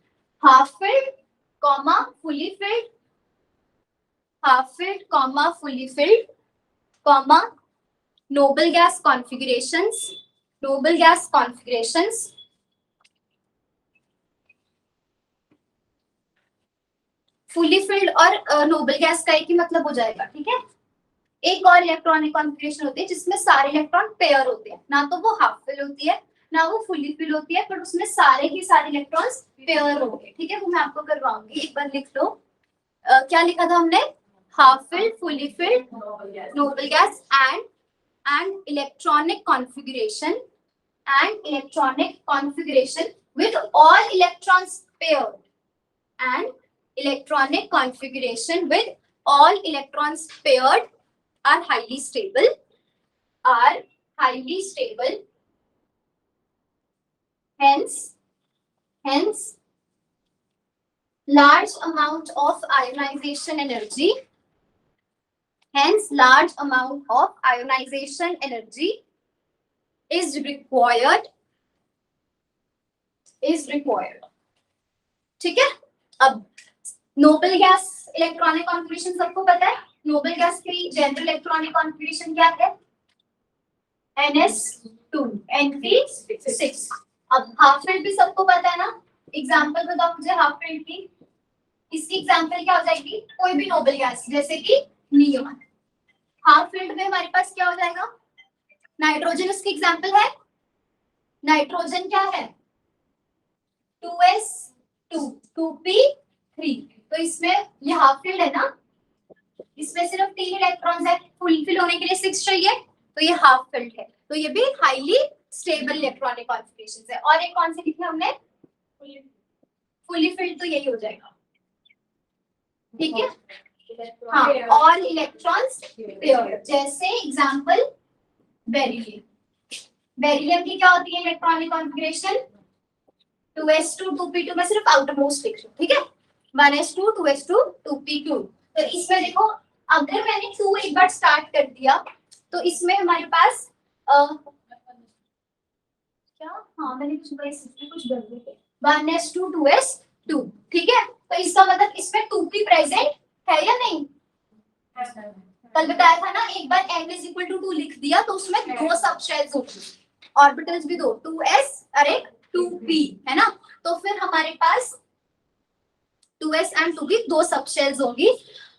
half field comma fully field, half field comma fully field comma noble gas configurations, noble gas configurations, fully field और नोबल गैस का एक ही मतलब हो जाएगा, ठीक है। एक और इलेक्ट्रॉनिक कॉन्फिगरेशन होती है जिसमें सारे इलेक्ट्रॉन पेयर होते हैं, ना तो वो हाफ फिल होती है ना वो फुली फिल होती है, पर उसमें सारे के सारे इलेक्ट्रॉन्स पेयर होंगे, ठीक है। वो मैं आपको करवाऊंगी, एक बार लिख लो। क्या लिखा था हमने, half filled, fully filled, noble gas and electronic configuration and electronic configuration with all electrons paired, and electronic configuration with all electrons paired are highly stable, hence large amount of ionization energy, is required. ठीक है. अब noble gas electronic configuration सबको पता है. Noble gas की general electronic configuration क्या है? NS2 Np6. अब हाफ फिल्ड भी सबको पता है ना. एग्जांपल बताओ मुझे हाफ फिल्ड की. इसकी एग्जांपल क्या हो जाएगी? कोई भी नोबल गैस जैसे कि नियॉन. हाफ फिल्ड में हमारे पास क्या हो जाएगा? नाइट्रोजन उसकी एग्जांपल है. नाइट्रोजन क्या है? 2s2 2p3. तो इसमें ये हाफ फिल्ड है ना, इसमें सिर्फ 3 इलेक्ट्रॉन्स है. फुल फिल होने के लिए 6 चाहिए, तो ये हाफ फिल्ड है. तो ये भी हाईली स्टेबल इलेक्ट्रॉनिक कॉन्फिगरेशंस है. और एक कौन सी लिखी हमने? Fully filled. तो यही हो जाएगा. ठीक है. हाँ, ऑल इलेक्ट्रॉन्स पेयर्ड. जैसे एग्जांपल बेरिलियम. बेरिलियम की क्या होती है इलेक्ट्रॉनिक कॉन्फिगरेशन? 2s2 2p2. मैं सिर्फ आउटरमोस्ट लिख रही हूँ. ठीक है. 1s2 2s2 2p2. तो इसमें देखो, अगर मैंने 2 एक बार स्टार्ट कर दिया तो इसमें हमारे पास क्या, हाँ मैंने कुछ गड़बड़ की. 1s2 2s2. ठीक है. तो इसका मतलब इसमें 2p प्रेजेंट है या नहीं? कल बताया था ना, एक बार n is equal to 2 लिख दिया तो उसमें 2 सब शेल्स होंगी. ऑर्बिटल्स भी 2, 2s और एक 2p है ना. तो फिर हमारे पास 2s and 2p 2 सब शेल्स होंगी.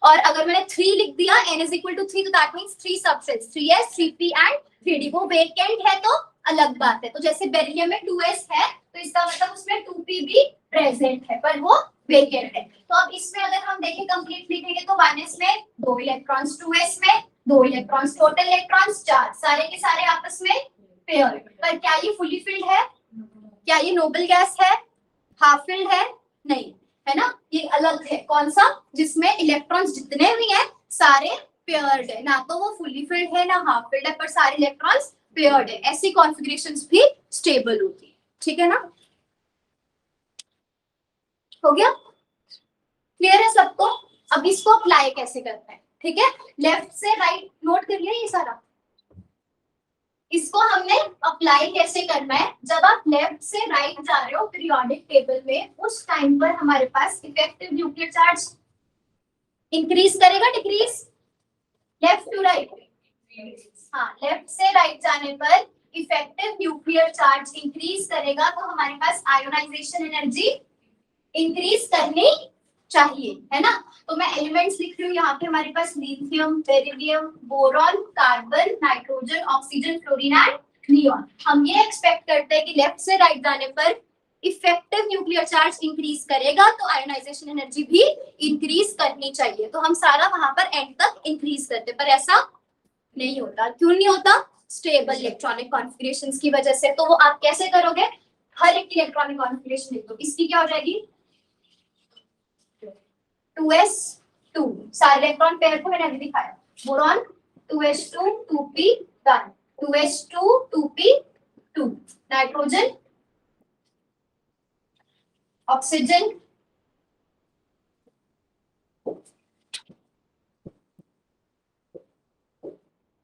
और अगर मैंने 3 लिख दिया, n is equal to 3, तो दैट मींस 3 सब shells, 3s 3p and 3d. वो वेकेंट है तो अलग बात है. तो जैसे बेरिलियम में 2s है तो इसका मतलब उसमें 2p भी प्रेजेंट है, पर वो वेकेंट है. तो अब इसमें अगर हम देखें कंप्लीट लिखेंगे तो 1s में 2 इलेक्ट्रॉन्स, 2s में 2 इलेक्ट्रॉन्स, टोटल इलेक्ट्रॉन्स 4. सारे के सारे आपस में पेयर. पर क्या ये फुली फिल्ड है? क्या ये नोबल गैस है? हाफ फिल्ड है? नहीं है ना. ये अलग है. कौन सा? जिसमें इलेक्ट्रॉन्स जितने भी हैं सारे पेयर्ड है. ना तो वो फुली फिल्ड है ना हाफ फिल्ड है, पर सारे इलेक्ट्रॉन्स पेयर्ड है. ऐसी कॉन्फिगरेशंस भी स्टेबल होती है. ठीक है ना. हो गया? क्लियर है सबको? अब इसको अप्लाई कैसे करते हैं? ठीक है. लेफ्ट से राइट नोट कर लिया ये सारा. इसको हमने अप्लाई कैसे करना है? जब आप लेफ्ट से राइट जा रहे हो पीरियोडिक टेबल में, उस टाइम पर हमारे पास इफेक्टिव न्यूक्लियर चार्ज इंक्रीज करेगा डिक्रीज? Left to right. हाँ, लेफ्ट से राइट जाने पर इफेक्टिव न्यूक्लियर चार्ज इंक्रीज करेगा, तो हमारे पास आयोनाइजेशन एनर्जी इंक्रीज करनी चाहिए, है ना. तो मैं एलिमेंट्स लिख रही हूँ यहाँ पे. हमारे पास lithium, beryllium, boron, carbon, nitrogen, oxygen, fluorine and neon. हम ये एक्सपेक्ट करते हैं कि लेफ्ट से राइट जाने पर इफेक्टिव न्यूक्लियर चार्ज इंक्रीज करेगा, तो आयोनाइजेशन एनर्जी भी इंक्रीज करनी चाहिए. तो हम सारा वहां पर एंड तक इंक्रीज करते, पर ऐसा नहीं होता. क्यों नहीं होता? स्टेबल इलेक्ट्रॉनिक कॉन्फिगरेशंस की वजह से. तो वो आप कैसे करोगे? हर एक इलेक्ट्रॉनिक कॉन्फिगरेशन लिख दो. इसकी क्या हो जाएगी? 2s2. सारे इलेक्ट्रॉन पेयर को मैंने अभी दिखाया. Boron 2s2 2p done. 2s2 2p 2. Nitrogen, oxygen,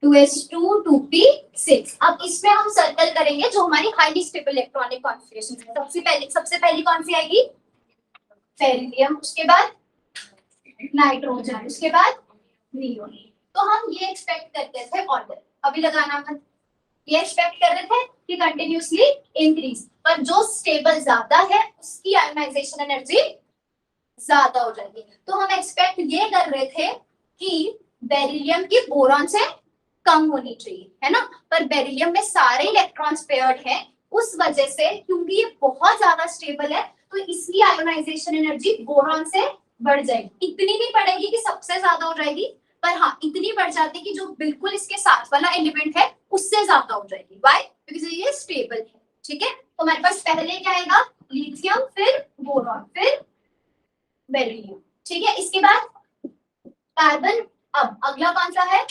two s two 2p6. अब इसमें हम सर्कल करेंगे जो हमारी हाईली स्टेबल इलेक्ट्रॉनिक कॉन्फिगरेशन है. सबसे पहली कौन सी आएगी? बेरिलियम. उसके बाद नाइट्रोजन. उसके बाद नियॉन. तो हम ये एक्सपेक्ट करते थे ऑर्डर, अभी लगाना मत. ये एक्सपेक्ट कर रहे थे कि कंटिन्यूअसली इंक्रीज, पर जो स्टेबल ज्यादा है उसकी आयोनाइजेशन एनर्जी ज्यादा हो जाएगी. तो हम एक्सपेक्ट ये कर रहे थे कि बेरिलियम की बोरॉन से कम होनी चाहिए, है ना. पर बेरिलियम में सारे इलेक्ट्रॉन्स पेयर्ड हैं, उस वजह से क्योंकि ये बहुत ज्यादा स्टेबल है तो इसकी आयोनाइजेशन एनर्जी बोरॉन से बढ़ जाएगी. इतनी नहीं बढ़ेगी कि सबसे ज्यादा हो जाएगी, पर हाँ इतनी बढ़ जाती कि जो बिल्कुल इसके साथ वाला एलिमेंट है उससे ज्यादा हो जाएगी। व्हाई? बिकॉज ये स्टेबल है। ठीक है, तो हमारे पास पहले क्या आएगा, लिथियम, फिर बोरॉन, फिर बेरिलियम। ठीक है, इसके बाद कार्बन। अब अगला कौन सा है,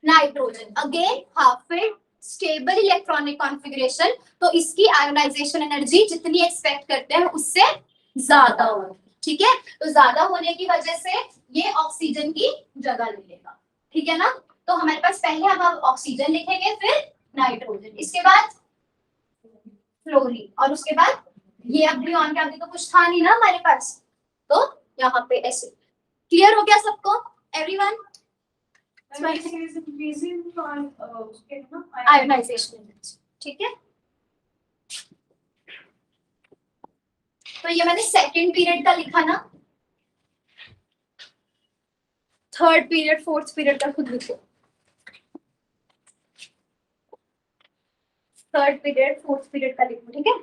nitrogen. Again half filled, stable electronic configuration, तो इसकी आयोनाइजेशन एनर्जी जितनी एक्सपेक्ट करते हैं उससे ज्यादा होगी। ठीक है, तो ज्यादा होने की वजह से ये ऑक्सीजन की जगह ले लेगा। ठीक है ना, तो हमारे पास पहले हम ऑक्सीजन लिखेंगे, फिर नाइट्रोजन, इसके बाद फ्लोरीन, और उसके बाद ये अब ऑन के आगे तो कुछ था नहीं ना हमारे पास, तो यहाँ पे ऐसे। क्लियर हो गया सबको, एवरीवन? आयोनाइजेशन। ठीक है, तो ये मैंने सेकंड पीरियड का लिखा ना, थर्ड पीरियड फोर्थ पीरियड का खुद लिखो। थर्ड पीरियड फोर्थ पीरियड का लिखो। ठीक है,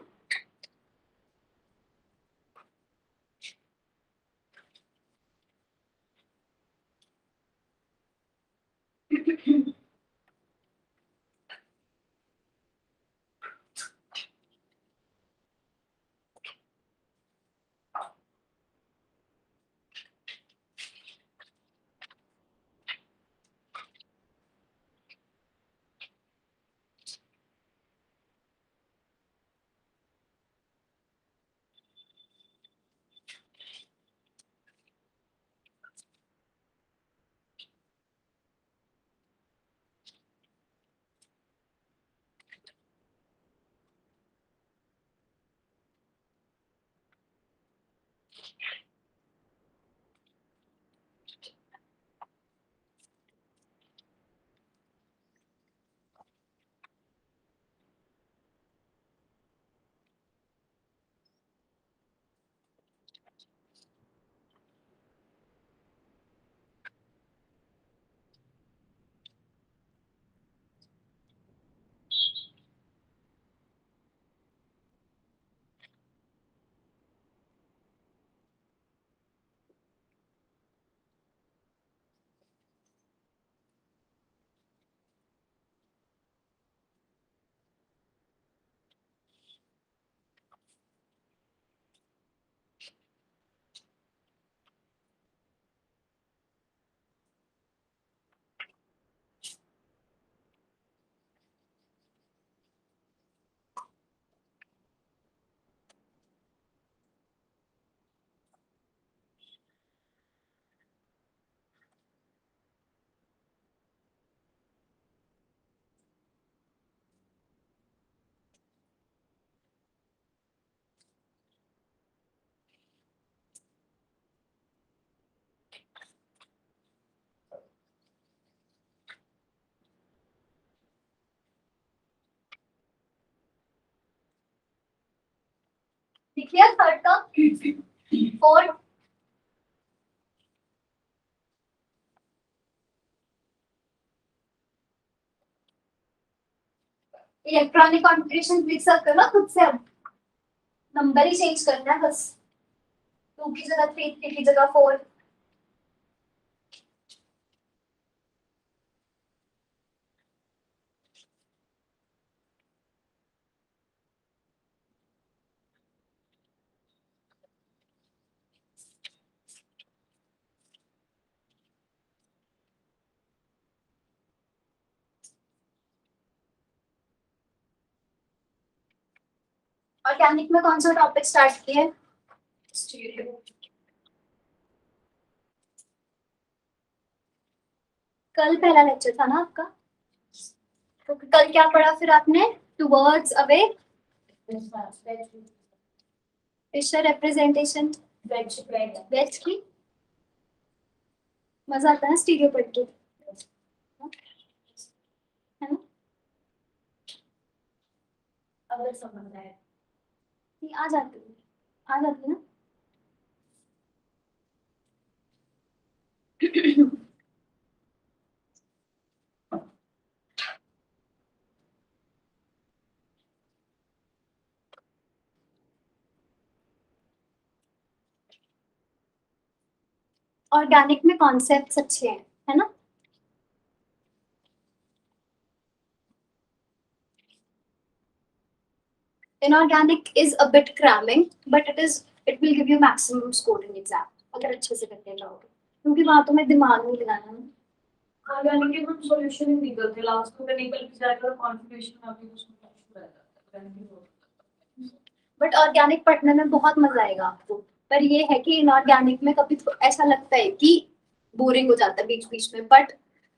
लिख लिया थर्ड का, फोर्थ, इलेक्ट्रॉनिक कॉन्फ़िगरेशन लिख सकते हो ना खुद से, अब नंबर ही चेंज करना है बस, 2 की जगह 3, 3 की जगह 4। ऑर्गेनिक में कौन सा टॉपिक स्टार्ट किए? कल पहला लेक्चर था ना आपका, तो कल क्या पढ़ा फिर आपने? Towards away Fischer representation, wedge की मजा आता है स्टीरियो पढ़ के, है ना? अगर समझ आए आ जाती है, आ जाती है ना। ऑर्गेनिक में कॉन्सेप्ट्स अच्छे हैं, है ना? Inorganic is a bit cramming, but it will give you maximum score in exam अगर अच्छे से करके जाओगे, क्योंकि वहां तुम्हें दिमाग नहीं लगाना है। ऑर्गेनिक के हम सॉल्यूशन ही निकलते लास्ट में निकल के जाएगा और कॉन्फ़िगरेशन में आपको कुछ रह जाता है। बट ऑर्गेनिक पढ़ने में बहुत मजा आएगा आपको, पर ये है कि इनऑर्गेनिक में कभी तो ऐसा लगता है कि बोरिंग हो जाता है बीच बीच में, बट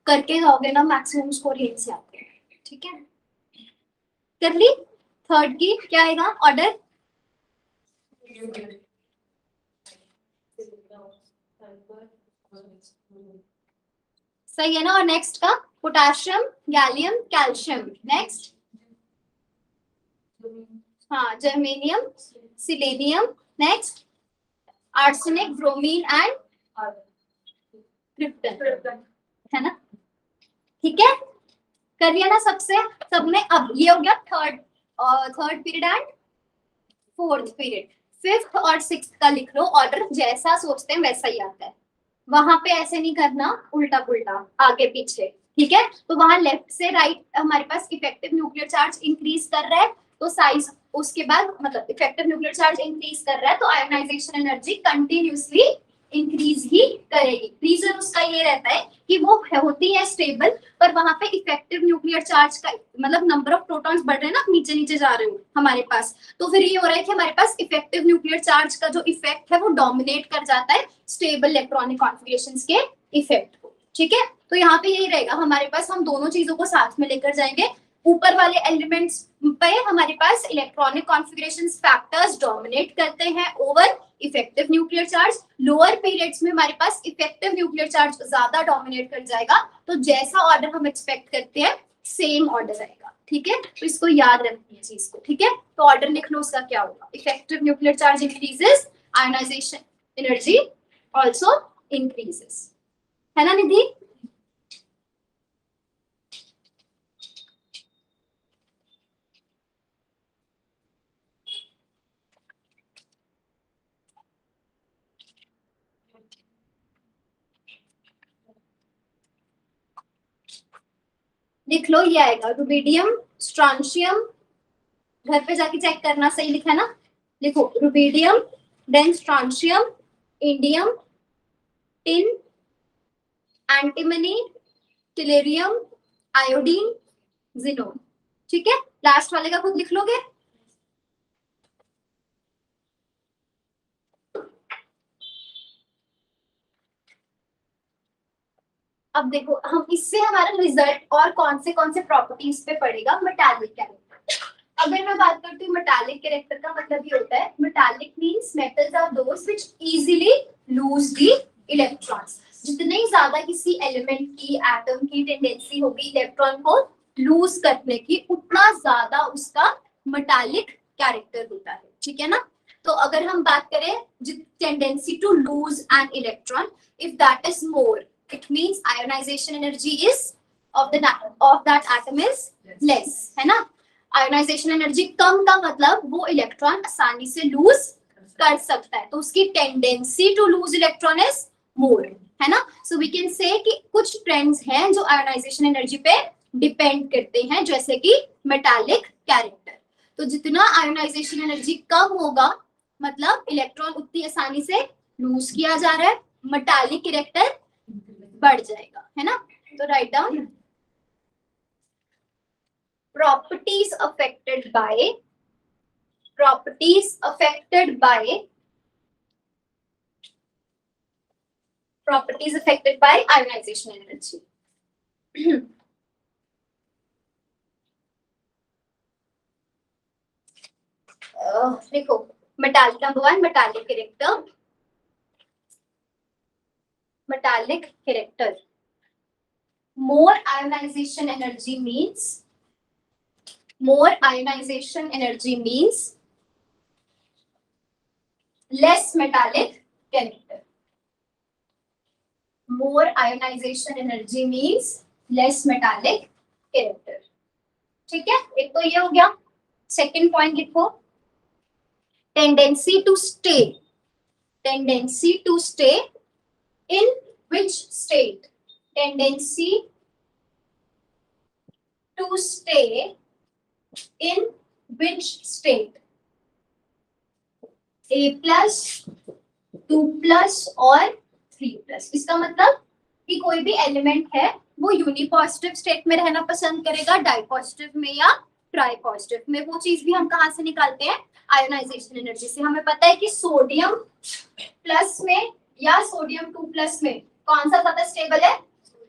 करके जाओगे ना मैक्सिमम स्कोर यहीं से आते हैं। ठीक है, कर ली। थर्ड की क्या आएगा ऑर्डर? सही है ना? और नेक्स्ट का पोटेशियम, गैलियम, कैल्शियम। नेक्स्ट हाँ, germanium, selenium. Next arsenic, bromine and krypton, है ना? ठीक है, कर लिया ना सबसे, सबने? अब ये हो गया third period and fourth period. Fifth और सिक्स्थ का लिख लो ऑर्डर, जैसा सोचते हैं वैसा ही आता है। वहां पे ऐसे नहीं करना उल्टा पुल्टा आगे पीछे, ठीक है? तो वहां लेफ्ट से राइट हमारे पास इफेक्टिव न्यूक्लियर चार्ज इंक्रीज कर रहा है, तो साइज उसके बाद मतलब इफेक्टिव न्यूक्लियर चार्ज इंक्रीज कर रहा है, तो आयोनाइजेशन एनर्जी कंटिन्यूअसली इंक्रीज ही करेगी। रीजन उसका ये रहता है कि वो होती है स्टेबल, पर वहां पे इफेक्टिव न्यूक्लियर चार्ज का मतलब नंबर ऑफ प्रोटॉन्स बढ़ रहे हैं ना, नीचे नीचे जा रहे हो हमारे पास, तो फिर ये हो रहा है कि हमारे पास इफेक्टिव न्यूक्लियर चार्ज का जो इफेक्ट है वो डोमिनेट कर जाता है स्टेबल इलेक्ट्रॉनिक कॉन्फ़िगरेशंस के इफेक्ट को। ठीक है, तो यहाँ पे यही रहेगा हमारे पास, हम दोनों चीजों को साथ में लेकर जाएंगे। ऊपर वाले एलिमेंट्स पे हमारे पास इलेक्ट्रॉनिक कॉन्फ़िगरेशंस फैक्टर्स डोमिनेट करते हैं over effective nuclear charge. Lower periods में हमारे पास इफेक्टिव न्यूक्लियर चार्ज ज्यादा डोमिनेट कर जाएगा, तो जैसा ऑर्डर हम एक्सपेक्ट करते हैं सेम ऑर्डर आएगा। ठीक है, तो इसको याद रखनी है चीज को। ठीक है, तो ऑर्डर लिख लो उसका क्या होगा। Effective nuclear charge increases, ionization energy also increases, है ना निधि? लिख लो, ये आएगा रुबिडियम, स्ट्रॉन्शियम। घर पे जाके चेक करना सही लिखा है ना? लिखो rubidium, then strontium, indium, tin, antimony, tellurium, iodine, xenon. ठीक है, लास्ट वाले का खुद लिख लोगे। अब देखो हम इससे हमारा रिजल्ट और कौन से प्रॉपर्टीज पे पड़ेगा। मेटालिक कैरेक्टर, अगर मैं बात करती हूँ मेटालिक कैरेक्टर का मतलब ये होता है, metallic means metals are those which easily lose the electrons. जितने ज्यादा किसी एलिमेंट की, एटम की टेंडेंसी होगी इलेक्ट्रॉन को लूज करने की, उतना ज्यादा उसका मेटालिक कैरेक्टर होता है। ठीक है ना? तो अगर हम बात करें tendency to lose an electron, if that is more, it means ionization energy is of that atom is less, है ना? आयोनाइजेशन एनर्जी कम का मतलब वो इलेक्ट्रॉन आसानी से लूज कर सकता है, तो उसकी tendency to lose electron is more, है ना? सो वी कैन से कि कुछ ट्रेंड्स हैं जो आयोनाइजेशन एनर्जी पे डिपेंड करते हैं, जैसे कि मेटालिक कैरेक्टर। तो जितना आयोनाइजेशन एनर्जी कम होगा मतलब इलेक्ट्रॉन उतनी आसानी से लूज किया जा रहा है, मेटालिक कैरेक्टर बढ़ जाएगा, है ना? तो write down properties affected by ionization energy. देखो metallic number one, metallic character. More ionization energy means less metallic character. More ionization energy means less metallic character. ठीक है, एक तो ये हो गया। सेकंड पॉइंट लिखो, tendency to stay in which state? Tendency to stay in which state, A plus, 2 plus और 3 plus. इसका मतलब कि कोई भी एलिमेंट है वो यूनिपॉजिटिव स्टेट में रहना पसंद करेगा, डाइपॉजिटिव में या ट्राइपॉजिटिव में. वो चीज भी हम कहाँ से निकालते हैं? आयोनाइजेशन एनर्जी से. हमें पता है कि सोडियम प्लस में या सोडियम 2 प्लस में कौन सा ज्यादा स्टेबल है?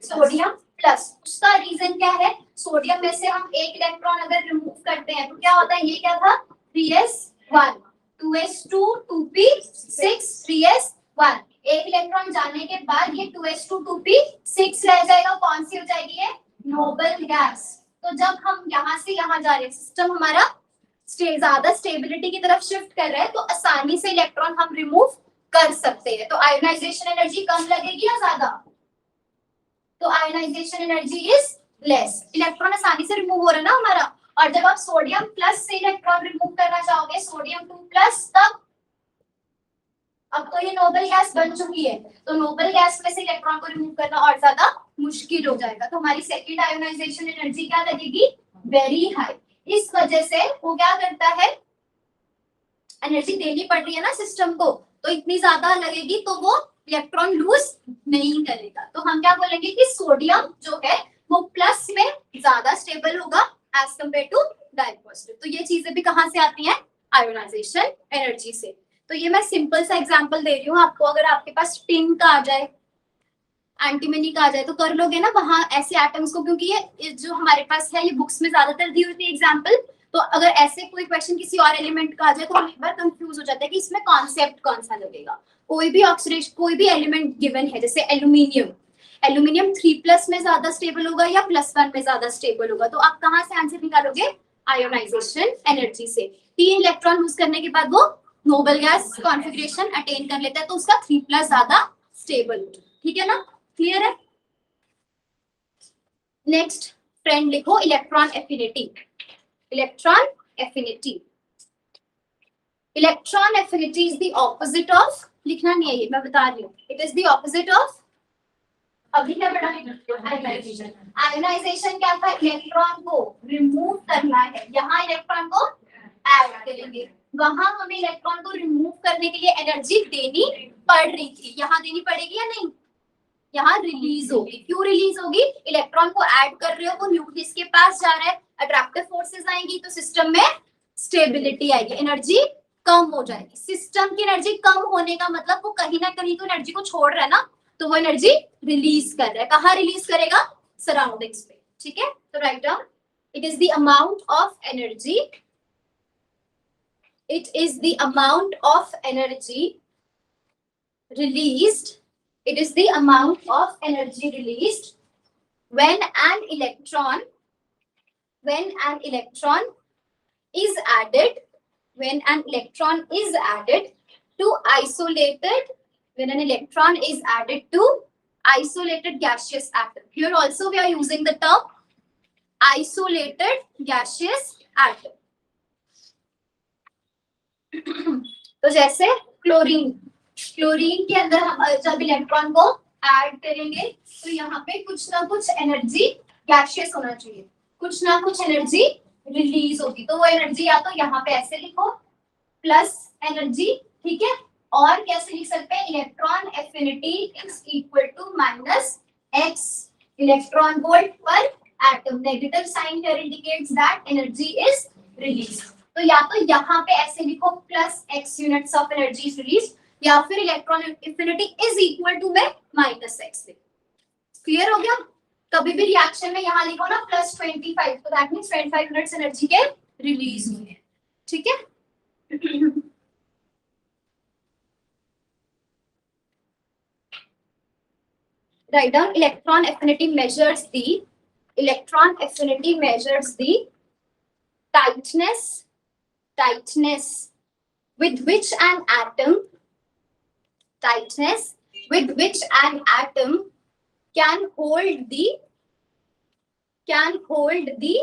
Sodium plus. उसका रीजन क्या है? सोडियम में से हम एक इलेक्ट्रॉन अगर रिमूव करते हैं तो क्या होता है? ये क्या था? 3s1, 2s2, 2p6, 3s1. एक इलेक्ट्रॉन जाने के बाद ये 2s2, 2p6 रह जाएगा. कौन सी हो जाएगी ये? Noble gas. तो जब हम यहाँ से यहाँ जा रहे हैं, सिस्टम हमारा ज्यादा स्टेबिलिटी की तरफ शिफ्ट कर रहा है, तो आसानी से इलेक्ट्रॉन हम रिमूव कर सकते हैं. तो आयोनाइजेशन एनर्जी कम लगेगी या ज्यादा? तो ionization energy is less. Electron आसानी से रिमूव हो रहा है ना हमारा. और जब आप सोडियम प्लस से इलेक्ट्रॉन रिमूव करना चाहोगे, सोडियम 2 प्लस, तब अब तो ये नोबल गैस बन चुकी है, तो नोबल गैस में से इलेक्ट्रॉन को रिमूव करना और ज्यादा मुश्किल हो जाएगा. तो हमारी सेकंड आयोनाइजेशन एनर्जी क्या लगेगी? Very high. इस वजह से वो क्या करता है? एनर्जी देनी पड़ रही है ना सिस्टम को, तो इतनी ज्यादा लगेगी तो वो इलेक्ट्रॉन लूज नहीं करेगा. तो हम क्या बोलेंगे कि सोडियम जो है वो प्लस में ज्यादा स्टेबल होगा एज कम्पेयर टू डाइपॉजिटिव. तो ये चीजें भी कहाँ से आती हैं? आयोनाइजेशन एनर्जी से. तो ये मैं सिंपल सा एग्जांपल दे रही हूँ आपको. अगर आपके पास टिन का आ जाए, एंटीमनी का आ जाए, तो कर लोगे ना वहां ऐसे एटम्स को, क्योंकि ये जो हमारे पास है ये बुक्स में ज्यादातर दी हुई थी एग्जांपल. तो अगर ऐसे कोई क्वेश्चन किसी और एलिमेंट का आ जाए तो हम एक बार कंफ्यूज हो जाते हैं कि इसमें कॉन्सेप्ट कौन सा लगेगा. कोई भी ऑक्सीडेशन, कोई भी एलिमेंट गिवन है, जैसे एल्यूमिनियम, एल्यूमिनियम 3 प्लस में ज्यादा स्टेबल होगा या +1 में ज्यादा स्टेबल होगा, तो आप कहाँ से आंसर निकालोगे? आयोनाइजेशन एनर्जी से. 3 इलेक्ट्रॉन लूज करने के बाद वो नोबल गैस कॉन्फ़िगरेशन अटेन कर लेता है, तो उसका 3 प्लस ज्यादा स्टेबल होता है. ठीक है ना? क्लियर है? नेक्स्ट फ्रेंड लिखो electron affinity. Electron affinity. Electron affinity is the opposite of, लिखना नहीं है ये, मैं बता रही हूँ. It is the opposite of, अभी क्या पढ़ा? आयोनाइजेशन. आयोनाइजेशन क्या था? इलेक्ट्रॉन को रिमूव करना है. यहाँ इलेक्ट्रॉन को ऐड करेंगे, वहां हमें इलेक्ट्रॉन को रिमूव करने के लिए एनर्जी देनी पड़ रही थी. यहाँ देनी पड़ेगी या नहीं? यहाँ रिलीज होगी. क्यों रिलीज होगी? इलेक्ट्रॉन को ऐड कर रहे हो, वो न्यूक्लियस के पास जा रहा है, अट्रैक्टिव फोर्सेस आएंगी तो सिस्टम में स्टेबिलिटी आएगी, एनर्जी कम हो जाएगी. सिस्टम की एनर्जी कम होने का मतलब वो कहीं ना कहीं तो एनर्जी को छोड़ रहा है ना, तो वो एनर्जी रिलीज कर रहा है. कहाँ रिलीज करेगा? सराउंडिंग्स पे. ठीक है? तो write down, it is the amount of energy, it is the amount of energy released, it is the amount of energy released when an electron is added, when an electron is added to isolated, when an electron is added to isolated gaseous atom. Here also we are using the term isolated gaseous atom. तो जैसे chlorine, chlorine के अंदर हम जब electron को add करेंगे तो यहाँ पे कुछ ना कुछ एनर्जी गैसियस होना चाहिए, कुछ ना कुछ एनर्जी रिलीज होगी. तो वो एनर्जी या तो यहाँ पे ऐसे लिखो प्लस एनर्जी, ठीक है, और कैसे लिख सकते हैं? Electron affinity is equal to -x electron volt per atom. Negative sign here indicates that energy is release. तो या तो यहाँ पे ऐसे लिखो +x units of energy is release, या फिर electron affinity is equal to में -x. क्लियर हो गया? कभी भी रिएक्शन में यहाँ लिखो ना +25, तो दैट मींस 25 यूनिट्स एनर्जी के रिलीज हुए हैं. ठीक है? Write down electron affinity measures the tightness with which an atom can hold the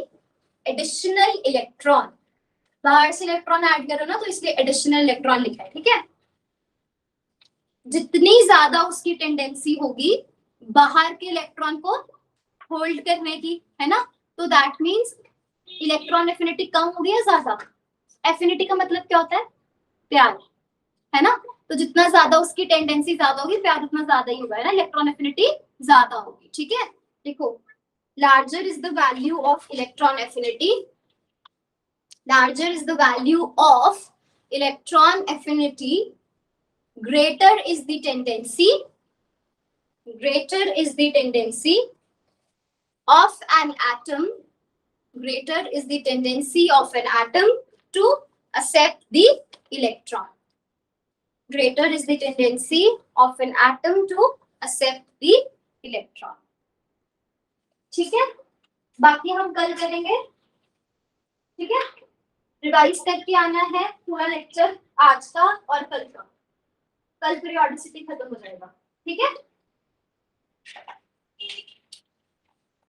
additional electron. बाहर से इलेक्ट्रॉन ऐड करो ना, तो इसलिए एडिशनल इलेक्ट्रॉन लिखा है. ठीक है? जितनी ज्यादा उसकी टेंडेंसी होगी बाहर के इलेक्ट्रॉन को होल्ड करने की, है ना, तो दैट मींस इलेक्ट्रॉन एफिनिटी कम होगी या ज्यादा? एफिनिटी का मतलब क्या होता है? प्यार, है ना? तो जितना ज्यादा उसकी टेंडेंसी ज्यादा होगी, प्यार उतना ज्यादा ही होगा, है ना? इलेक्ट्रॉन एफिनिटी ज्यादा होगी, ठीक है? देखो, larger is the value of electron affinity, larger is the value of electron affinity, greater is the tendency of an atom, greater is the tendency of an atom to accept the electron, greater is the tendency of an atom to accept the electron. ठीक है, बाकी हम कल करेंगे, ठीक है? Revise करके आना है पूरा लेक्चर आज का और कल का, कल पीरियोडिसिटी खत्म हो जाएगा, ठीक है?